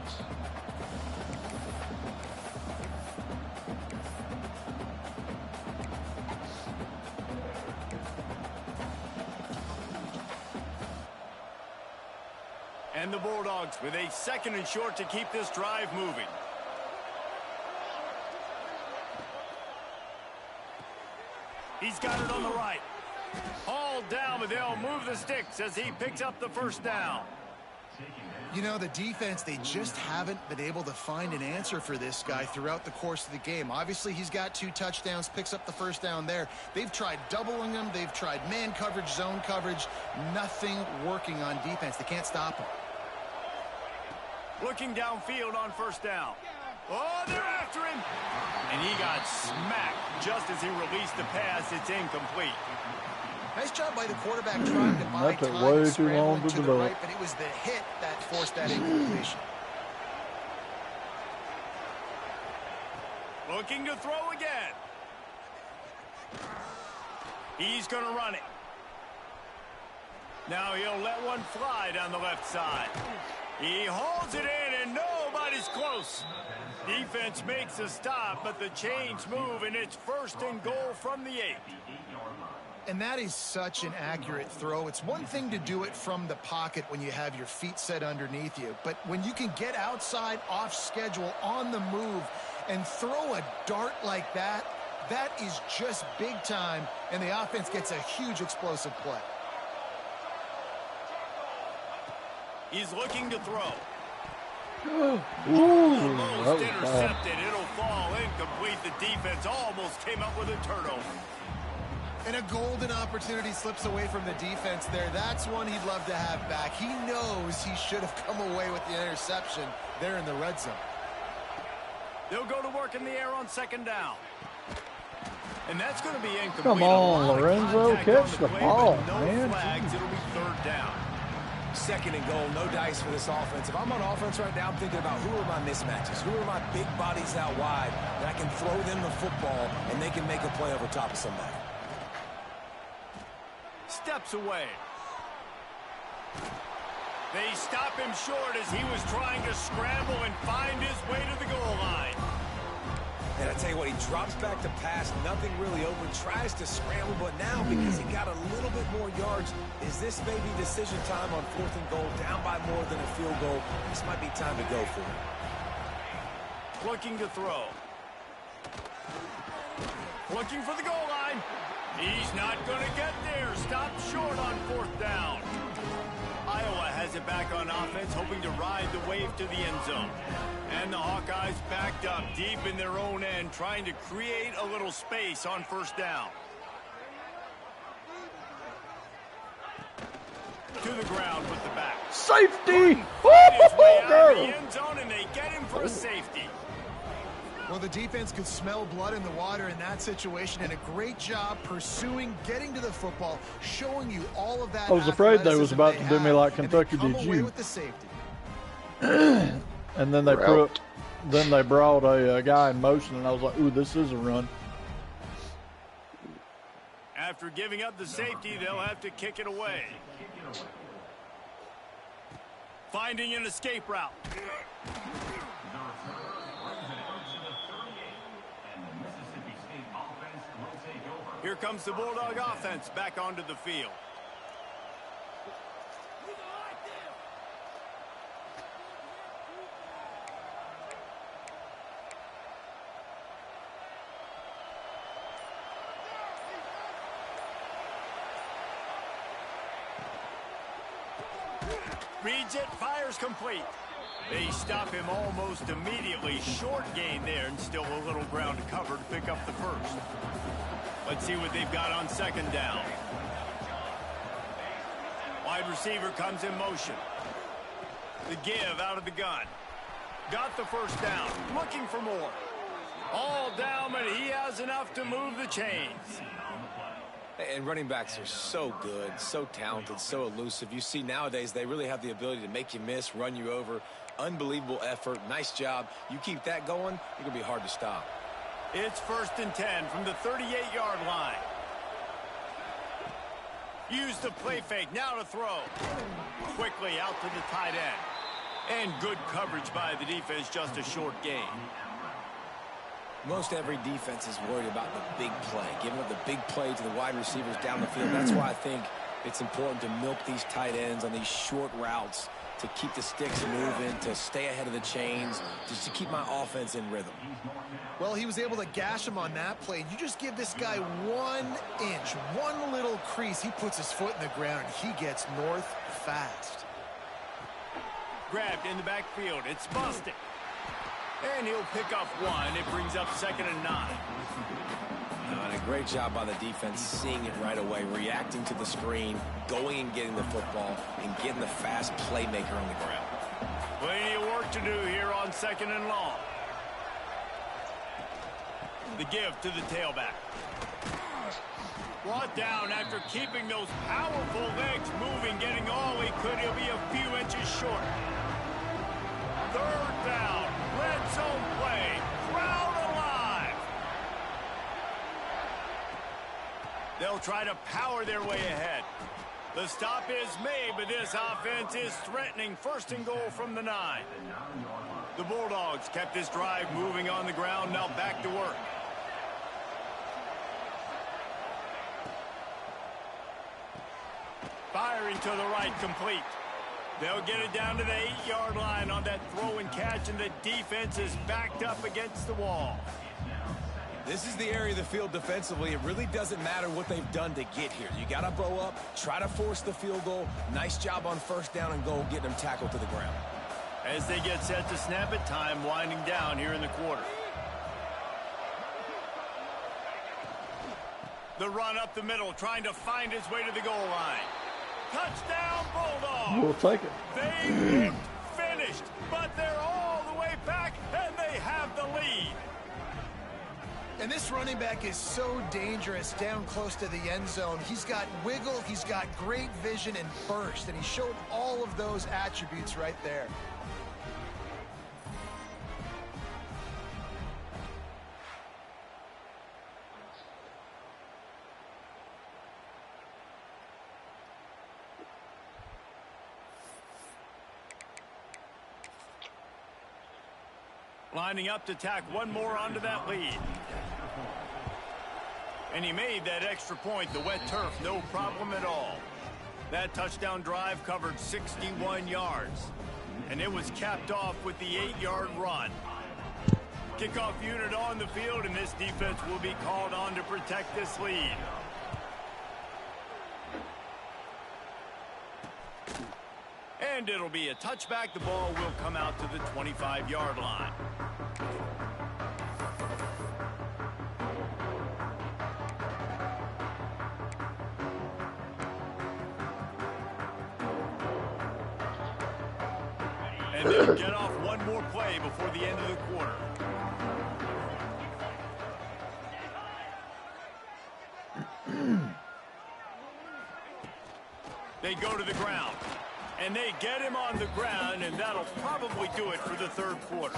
And the Bulldogs with a 2nd and short to keep this drive moving. He's got it on the right. Hauled down, but they'll move the sticks as he picks up the 1st down. You know, the defense, they just haven't been able to find an answer for this guy throughout the course of the game. Obviously, he's got 2 touchdowns, picks up the 1st down there. They've tried doubling him. They've tried man coverage, zone coverage. Nothing working on defense. They can't stop him. Looking downfield on 1st down. Oh, they're after him. And he got smacked just as he released the pass. It's incomplete. Nice job by the quarterback trying to buy That took time, way too scrambling long to to the develop. right, but it was the hit that forced that incompletion. Looking to throw again. He's going to run it. Now he'll let one fly down the left side. He holds it in, and nobody's is close. Defense makes a stop, but the chains move, and it's 1st and goal from the 8. And that is such an accurate throw. It's one thing to do it from the pocket when you have your feet set underneath you, but when you can get outside, off schedule, on the move, and throw a dart like that, that is just big time, and the offense gets a huge explosive play. He's looking to throw. Almost intercepted. It'll fall incomplete. The defense almost came up with a turnover. And a golden opportunity slips away from the defense there. That's one he'd love to have back. He knows he should have come away with the interception there in the red zone. They'll go to work in the air on 2nd down. And that's going to be incomplete. Come on, Lorenzo, catch the ball, man. Flags, it'll be 3rd down. 2nd and goal, no dice for this offense. If I'm on offense right now, I'm thinking about who are my mismatches, who are my big bodies out wide that I can throw them the football and they can make a play over top of somebody. Steps away. They stop him short as he was trying to scramble and find his way to the goal line. And I tell you what, he drops back to pass, nothing really open, tries to scramble, but now because he got a little bit more yards, is this maybe decision time on 4th and goal, down by more than a field goal? This might be time to go for it. Looking to throw. Looking for the goal line. He's not going to get there. Stopped short on 4th down. Iowa has it back on offense, hoping to ride the wave to the end zone. And the Hawkeyes backed up deep in their own end, trying to create a little space on 1st down. To the ground with the back. Safety! His way out of the end zone, and they get him for a safety. Well, the defense could smell blood in the water in that situation, and a great job pursuing, getting to the football, showing you all of that. I was afraid they was about to do me like Kentucky did you. With the safety. And then they brought a guy in motion, and I was like, ooh, this is a run. After giving up the safety, they'll have to kick it away. Finding an escape route. Here comes the Bulldog offense back onto the field. Reads it, fires complete. They stop him almost immediately. Short gain there, and still a little ground to cover to pick up the 1st. Let's see what they've got on 2nd down. Wide receiver comes in motion. The give out of the gun. Got the 1st down. Looking for more. All down, but he has enough to move the chains. And running backs are so good, so talented, so elusive. You see nowadays they really have the ability to make you miss, run you over. Unbelievable effort. Nice job. You keep that going, it's going to be hard to stop. It's 1st and 10 from the 38-yard line. Use the play fake. Now to throw. Quickly out to the tight end. And good coverage by the defense, just a short gain. Most every defense is worried about the big play, giving up the big play to the wide receivers down the field. That's why I think it's important to milk these tight ends on these short routes to keep the sticks moving, to stay ahead of the chains, just to keep my offense in rhythm. Well, he was able to gash him on that play. You just give this guy 1 inch, one little crease. He puts his foot in the ground, and he gets north fast. Grabbed in the backfield. It's busted. And he'll pick up 1. It brings up 2nd and 9. And a great job by the defense seeing it right away, reacting to the screen, going and getting the football, and getting the fast playmaker on the ground. Plenty of work to do here on 2nd and long. The give to the tailback. Brought down after keeping those powerful legs moving, getting all he could. He'll be a few inches short. 3rd down. Red zone play. Crowd alive. They'll try to power their way ahead. The stop is made, but this offense is threatening. 1st and goal from the 9. The Bulldogs kept this drive moving on the ground, now back to work. Firing to the right, complete. They'll get it down to the 8-yard line on that throw and catch, and the defense is backed up against the wall. This is the area of the field defensively. It really doesn't matter what they've done to get here. You got to bow up, try to force the field goal. Nice job on first down and goal, getting them tackled to the ground. As they get set to snap it, time winding down here in the quarter. The run up the middle, trying to find his way to the goal line. Touchdown, Bulldogs! We'll take it. They looked finished, but they're all the way back, and they have the lead. And this running back is so dangerous down close to the end zone. He's got wiggle, he's got great vision and burst, and he showed all of those attributes right there. Lining up to tack one more onto that lead. And he made that extra point. The wet turf, no problem at all. That touchdown drive covered 61 yards. And it was capped off with the 8-yard run. Kickoff unit on the field, and this defense will be called on to protect this lead. And it'll be a touchback. The ball will come out to the 25-yard line. And they'll get off one more play before the end of the quarter. They go to the ground. And they get him on the ground, and that'll probably do it for the third quarter.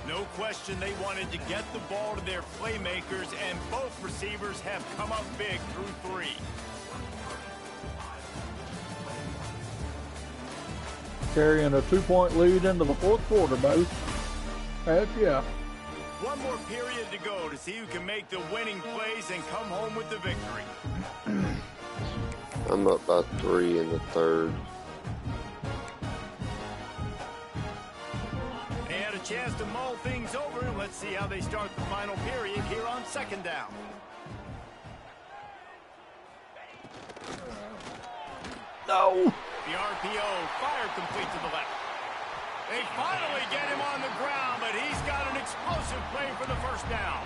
No question they wanted to get the ball to their playmakers, and both receivers have come up big through 3. Carrying a 2-point lead into the fourth quarter, both. Heck yeah. One more period to go to see who can make the winning plays and come home with the victory. I'm up by 3 in the third. Chance to mull things over, and let's see how they start the final period here on second down. No. The RPO fired complete to the left. They finally get him on the ground, but he's got an explosive play for the first down.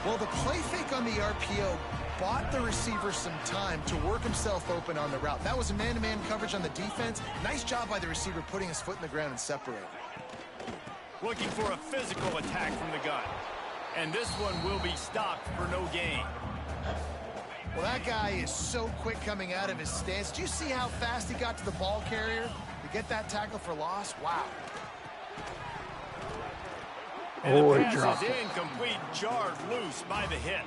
Well, the play fake on the RPO bought the receiver some time to work himself open on the route. That was a man-to-man coverage on the defense. Nice job by the receiver putting his foot in the ground and separating. Looking for a physical attack from the gun. And this one will be stopped for no gain. Well, that guy is so quick coming out of his stance. Do you see how fast he got to the ball carrier to get that tackle for loss? Wow. And the he pass dropped is it. incomplete, jarred loose by the hit.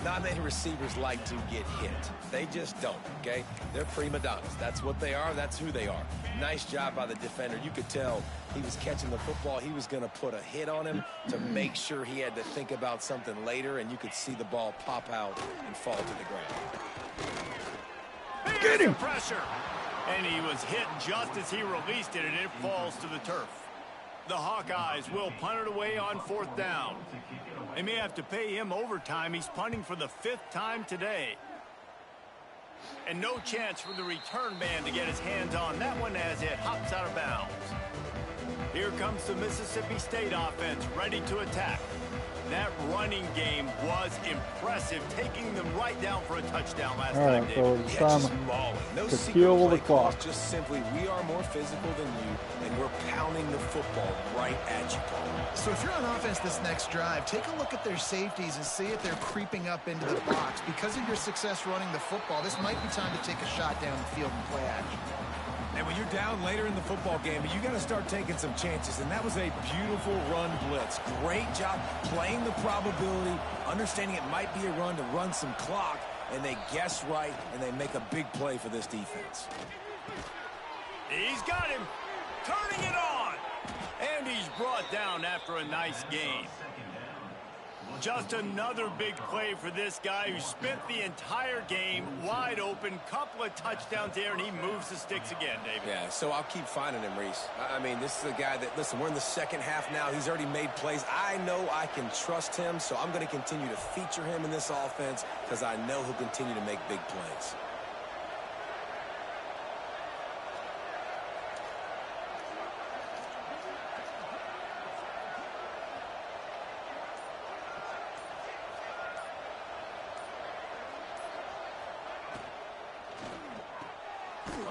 Not many receivers like to get hit. They just don't, okay? They're prima donnas. That's what they are. That's who they are. Nice job by the defender. You could tell he was catching the football. He was going to put a hit on him to make sure he had to think about something later, and you could see the ball pop out and fall to the ground. Get him! Pressure. And he was hit just as he released it, and it falls to the turf. The Hawkeyes will punt it away on fourth down. They may have to pay him overtime. He's punting for the 5th time today. And no chance for the return man to get his hands on that one as it hops out of bounds. Here comes the Mississippi State offense, ready to attack. That running game was impressive, taking them right down for a touchdown last All time, right, David. so it's time Just mauling. No to secret kill the play calls, clock. just simply, we are more physical than you, and we're pounding the football right at you, Paul. So if you're on offense this next drive, take a look at their safeties and see if they're creeping up into the box. Because of your success running the football, this might be time to take a shot down the field and play action. And when you're down later in the football game, you got to start taking some chances. And that was a beautiful run blitz. Great job playing the probability, understanding it might be a run to run some clock, and they guess right, and they make a big play for this defense. He's got him, turning it on. And he's brought down after a nice gain. Just another big play for this guy who spent the entire game wide open. Couple of touchdowns there, and he moves the sticks again, David. Yeah, so I'll keep finding him, Reese. I mean, this is a guy that, listen, we're in the second half now. He's already made plays. I know I can trust him, so I'm going to continue to feature him in this offense because I know he'll continue to make big plays.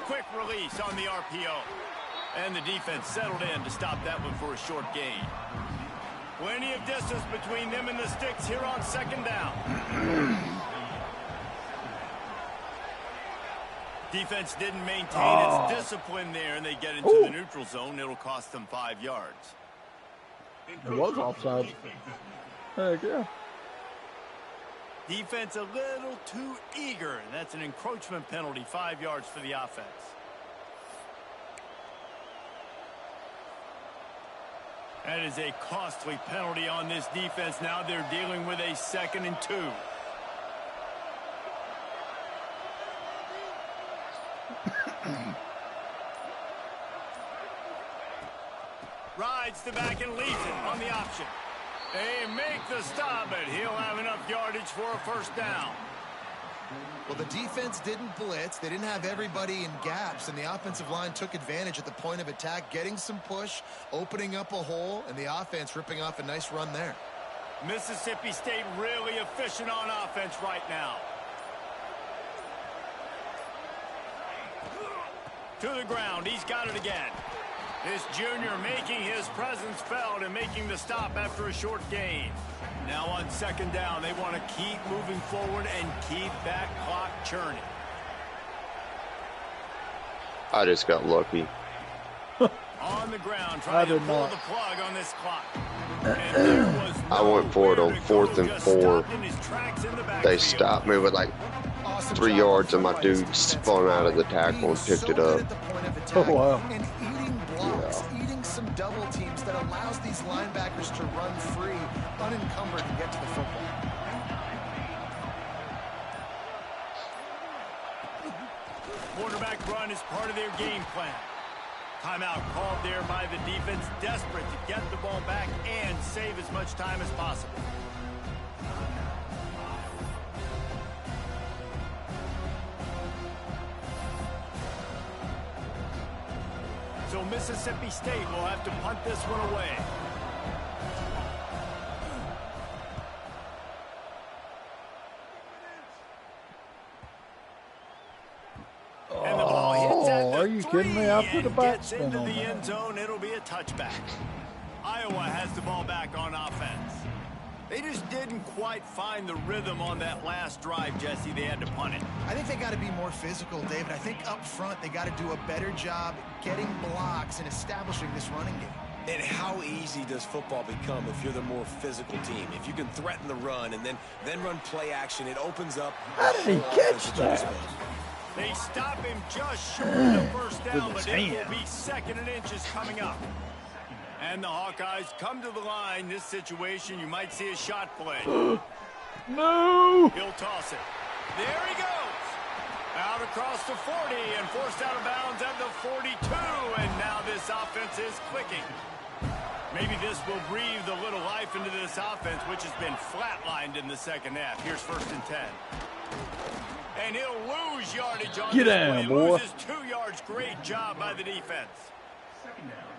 Quick release on the RPO. And the defense settled in to stop that one for a short gain. Plenty of distance between them and the sticks here on second down. Defense didn't maintain its discipline there, and they get into the neutral zone. It'll cost them 5 yards. It was offside. Heck yeah. Defense a little too eager, and that's an encroachment penalty, 5 yards for the offense. That is a costly penalty on this defense. Now they're dealing with a 2nd and 2. Rides the back and leaves it on the option. They make the stop, but he'll have enough yardage for a first down. Well, the defense didn't blitz. They didn't have everybody in gaps, and the offensive line took advantage at the point of attack, getting some push, opening up a hole, and the offense ripping off a nice run there. Mississippi State really efficient on offense right now. To the ground. He's got it again. This junior making his presence felt and making the stop after a short gain. Now on second down, they want to keep moving forward and keep that clock churning. I just got lucky. On the ground, trying to pull the plug on this clock. And there was I went for it on 4th and 4. They backfield. stopped me with like 3 yards, and my dude spun out of the tackle and picked it up. Oh, wow. And eating blocks, eating some double teams that allows these linebackers to run free, unencumbered, and get to the football. Quarterback run is part of their game plan. Timeout called there by the defense, desperate to get the ball back and save as much time as possible. So Mississippi State will have to punt this one away. And the ball hits at the Are you kidding me? After and the back gets spin into on the that. end zone, it'll be a touchback. Iowa has the ball back on offense. They just didn't quite find the rhythm on that last drive, Jesse. They had to punt it. I think they got to be more physical, David. I think up front they got to do a better job getting blocks and establishing this running game. And how easy does football become if you're the more physical team? If you can threaten the run and then run play action, it opens up. How did he catch that? They stop him just short of the first down, but it will be 2nd and inches coming up. And the Hawkeyes come to the line. This situation, you might see a shot play. No! He'll toss it. There he goes. Out across the 40 and forced out of bounds at the 42. And now this offense is clicking. Maybe this will breathe a little life into this offense, which has been flatlined in the second half. Here's 1st and 10. And he'll lose yardage on Get this down, play. boy. Loses 2 yards. Great job by the defense.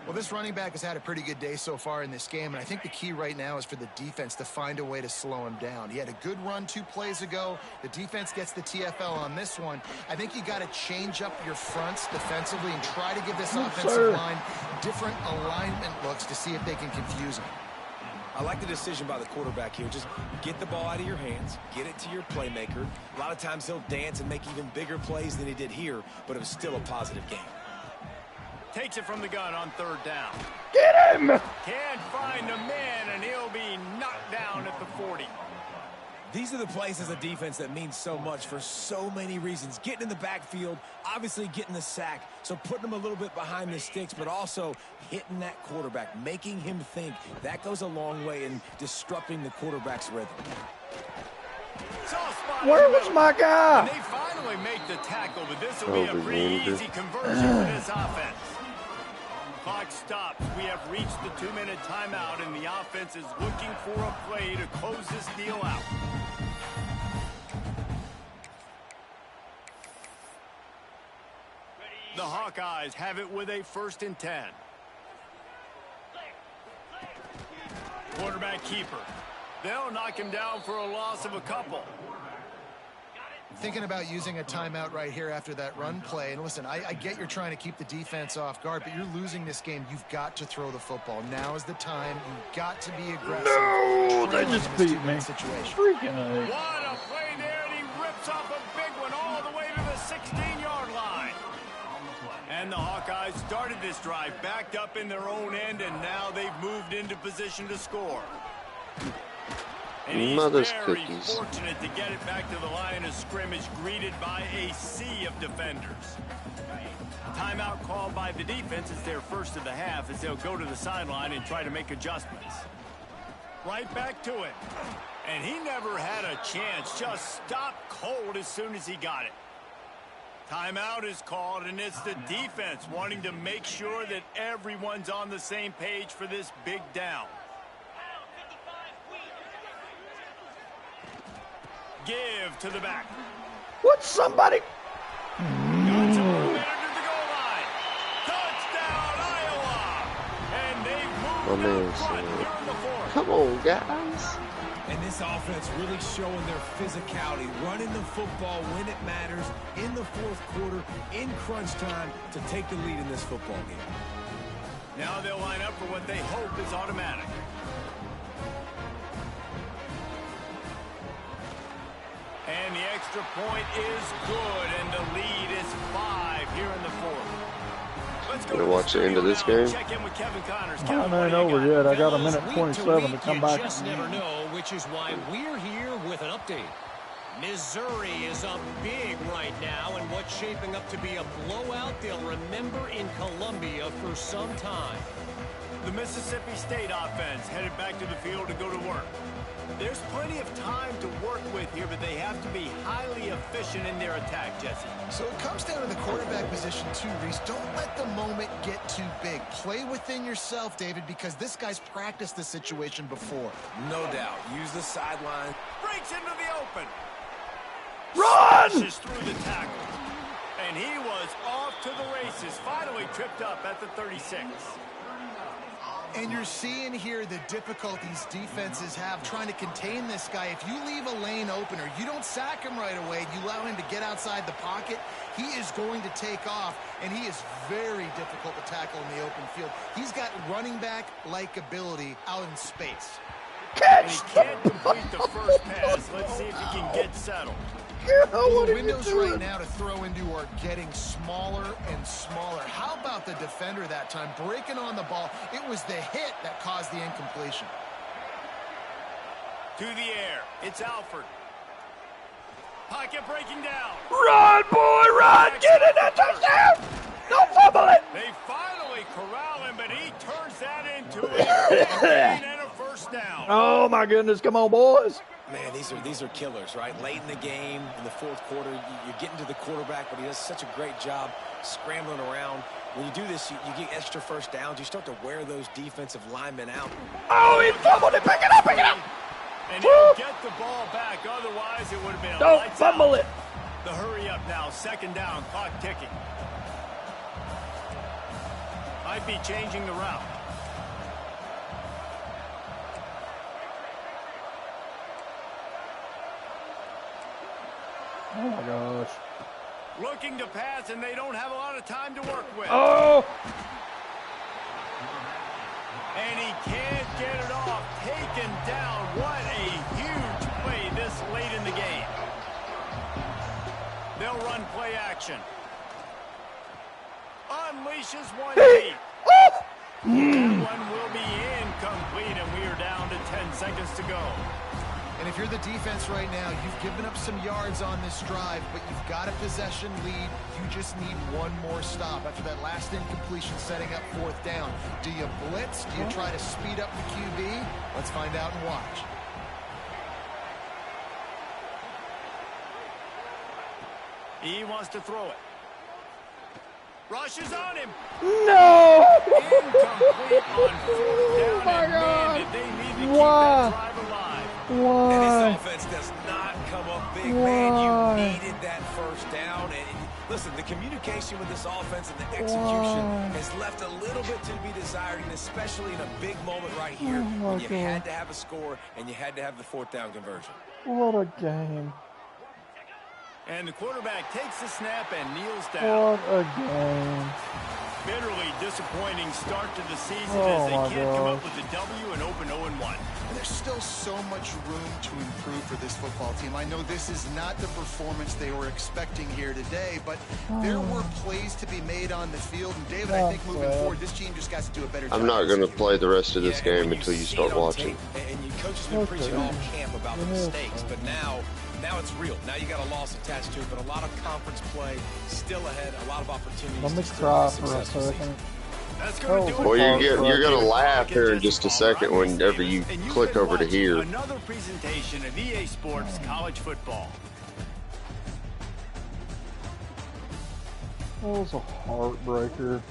Well, this running back has had a pretty good day so far in this game, and I think the key right now is for the defense to find a way to slow him down. He had a good run 2 plays ago. The defense gets the TFL on this one. I think you got to change up your fronts defensively and try to give this offensive line different alignment looks to see if they can confuse him. I like the decision by the quarterback here. Just get the ball out of your hands, get it to your playmaker. A lot of times he'll dance and make even bigger plays than he did here, but it was still a positive game. Takes it from the gun on 3rd down. Get him! Can't find a man, and he'll be knocked down at the 40. These are the plays as a defense that mean so much for so many reasons. Getting in the backfield, obviously getting the sack, so putting them a little bit behind the sticks, but also hitting that quarterback, making him think. That goes a long way in disrupting the quarterback's rhythm. Where was my guy? And they finally make the tackle, but this will be a pretty easy conversion for this offense. Clock stops. We have reached the 2-minute timeout, and the offense is looking for a play to close this deal out. The Hawkeyes have it with a 1st and 10. Quarterback keeper. They'll knock him down for a loss of a couple. Thinking about using a timeout right here after that run play. And listen, I get you're trying to keep the defense off guard, but you're losing this game. You've got to throw the football. Now is the time. You've got to be aggressive. No, they just beat me. Freaking A. What a play there, and he rips off a big one all the way to the 16-yard line. And the Hawkeyes started this drive backed up in their own end, and now they've moved into position to score. And he's very fortunate to get it back to the line of scrimmage, greeted by a sea of defenders. Timeout called by the defense is their first of the half, as they'll go to the sideline and try to make adjustments. Right back to it. And he never had a chance, just stopped cold as soon as he got it. Timeout is called, and it's the defense wanting to make sure that everyone's on the same page for this big down. Give to the back. What, somebody? Got some momentum to the goal line. Touchdown, Iowa! And they've moved out front here in the 4th. Come on, guys. And this offense really showing their physicality, running the football when it matters, in the 4th quarter, in crunch time, to take the lead in this football game. Now they'll line up for what they hope is automatic. And the extra point is good, and the lead is 5 here in the 4th. Let's go to watch the end of this game. Check in with Kevin Connors. Mine ain't over yet. I got a minute 27 to come back. You just never know, which is why we're here with an update. Missouri is up big right now, and what's shaping up to be a blowout they'll remember in Columbia for some time. The Mississippi State offense headed back to the field to go to work. There's plenty of time to work with here, but they have to be highly efficient in their attack, Jesse. So it comes down to the quarterback position too, Reese. Don't let the moment get too big. Play within yourself, David, because this guy's practiced this situation before. No doubt. Use the sideline. Breaks into the open. Run! Smashes through the tackle. And he was off to the races. Finally tripped up at the 36. And you're seeing here the difficulties defenses have trying to contain this guy. If you leave a lane open or you don't sack him right away, you allow him to get outside the pocket, he is going to take off, and he is very difficult to tackle in the open field. He's got running back-like ability out in space. And he can't complete the first pass. Let's see if he can get settled. The windows right now to throw into are getting smaller and smaller. How about the defender that time breaking on the ball? It was the hit that caused the incompletion. To the air. It's Alford. Pocket breaking down. Run, boy, run! Get in that touchdown! Don't fumble it! They finally corral him, but he turns that into a gain and a first down. Oh, my goodness. Come on, boys. Man, these are killers, right? Late in the game, in the 4th quarter, you're getting to the quarterback, but he does such a great job scrambling around. When you do this, you get extra first downs. You start to wear those defensive linemen out. Oh, he fumbled it. Pick it up, pick it up. And he'll get the ball back. Otherwise, it would have been a Don't lights fumble out. it. The hurry up now. 2nd down. Clock ticking. Might be changing the route. Oh my gosh. Looking to pass, and they don't have a lot of time to work with. Oh! And he can't get it off. Taken down. What a huge play this late in the game. They'll run play action. Unleashes one deep. That one will be incomplete, and we are down to 10 seconds to go. And if you're the defense right now, you've given up some yards on this drive, but you've got a possession lead. You just need one more stop after that last incompletion setting up 4th down. Do you blitz? Do you try to speed up the QB? Let's find out and watch. He wants to throw it. Rushes on him. No! Incomplete on 4th down. my and God. man, did they need to keep Why? that drive alive. And Why? this offense does not come up big, Why? man. You needed that first down. And listen, the communication with this offense and the execution Why? has left a little bit to be desired, and especially in a big moment right here Oh, my when you God. had to have a score and you had to have the 4th down conversion. What a game. And the quarterback takes the snap and kneels down. What a game. Bitterly disappointing start to the season Oh, as they my can't come up gosh. with a W and open 0-1. And there's still so much room to improve for this football team. I know this is not the performance they were expecting here today, but there were plays to be made on the field. And David, I think moving forward, this team just got to do a better job. I'm not going to play the rest of this Yeah, and game when until you see start it on watching. tape, and your coach has been preaching all camp about the Yes. mistakes, but now it's real. Now you got a loss attached to it, but a lot of conference play still ahead, a lot of opportunities. Let me to still cry have a for a successful season. second. That's going to do it. Well, Oh, you're going to laugh here in just a Jesse Palmer. second I'm Reese whenever Davis, you and you've click been over to watching here. Another presentation of EA Sports College Football. That was a heartbreaker.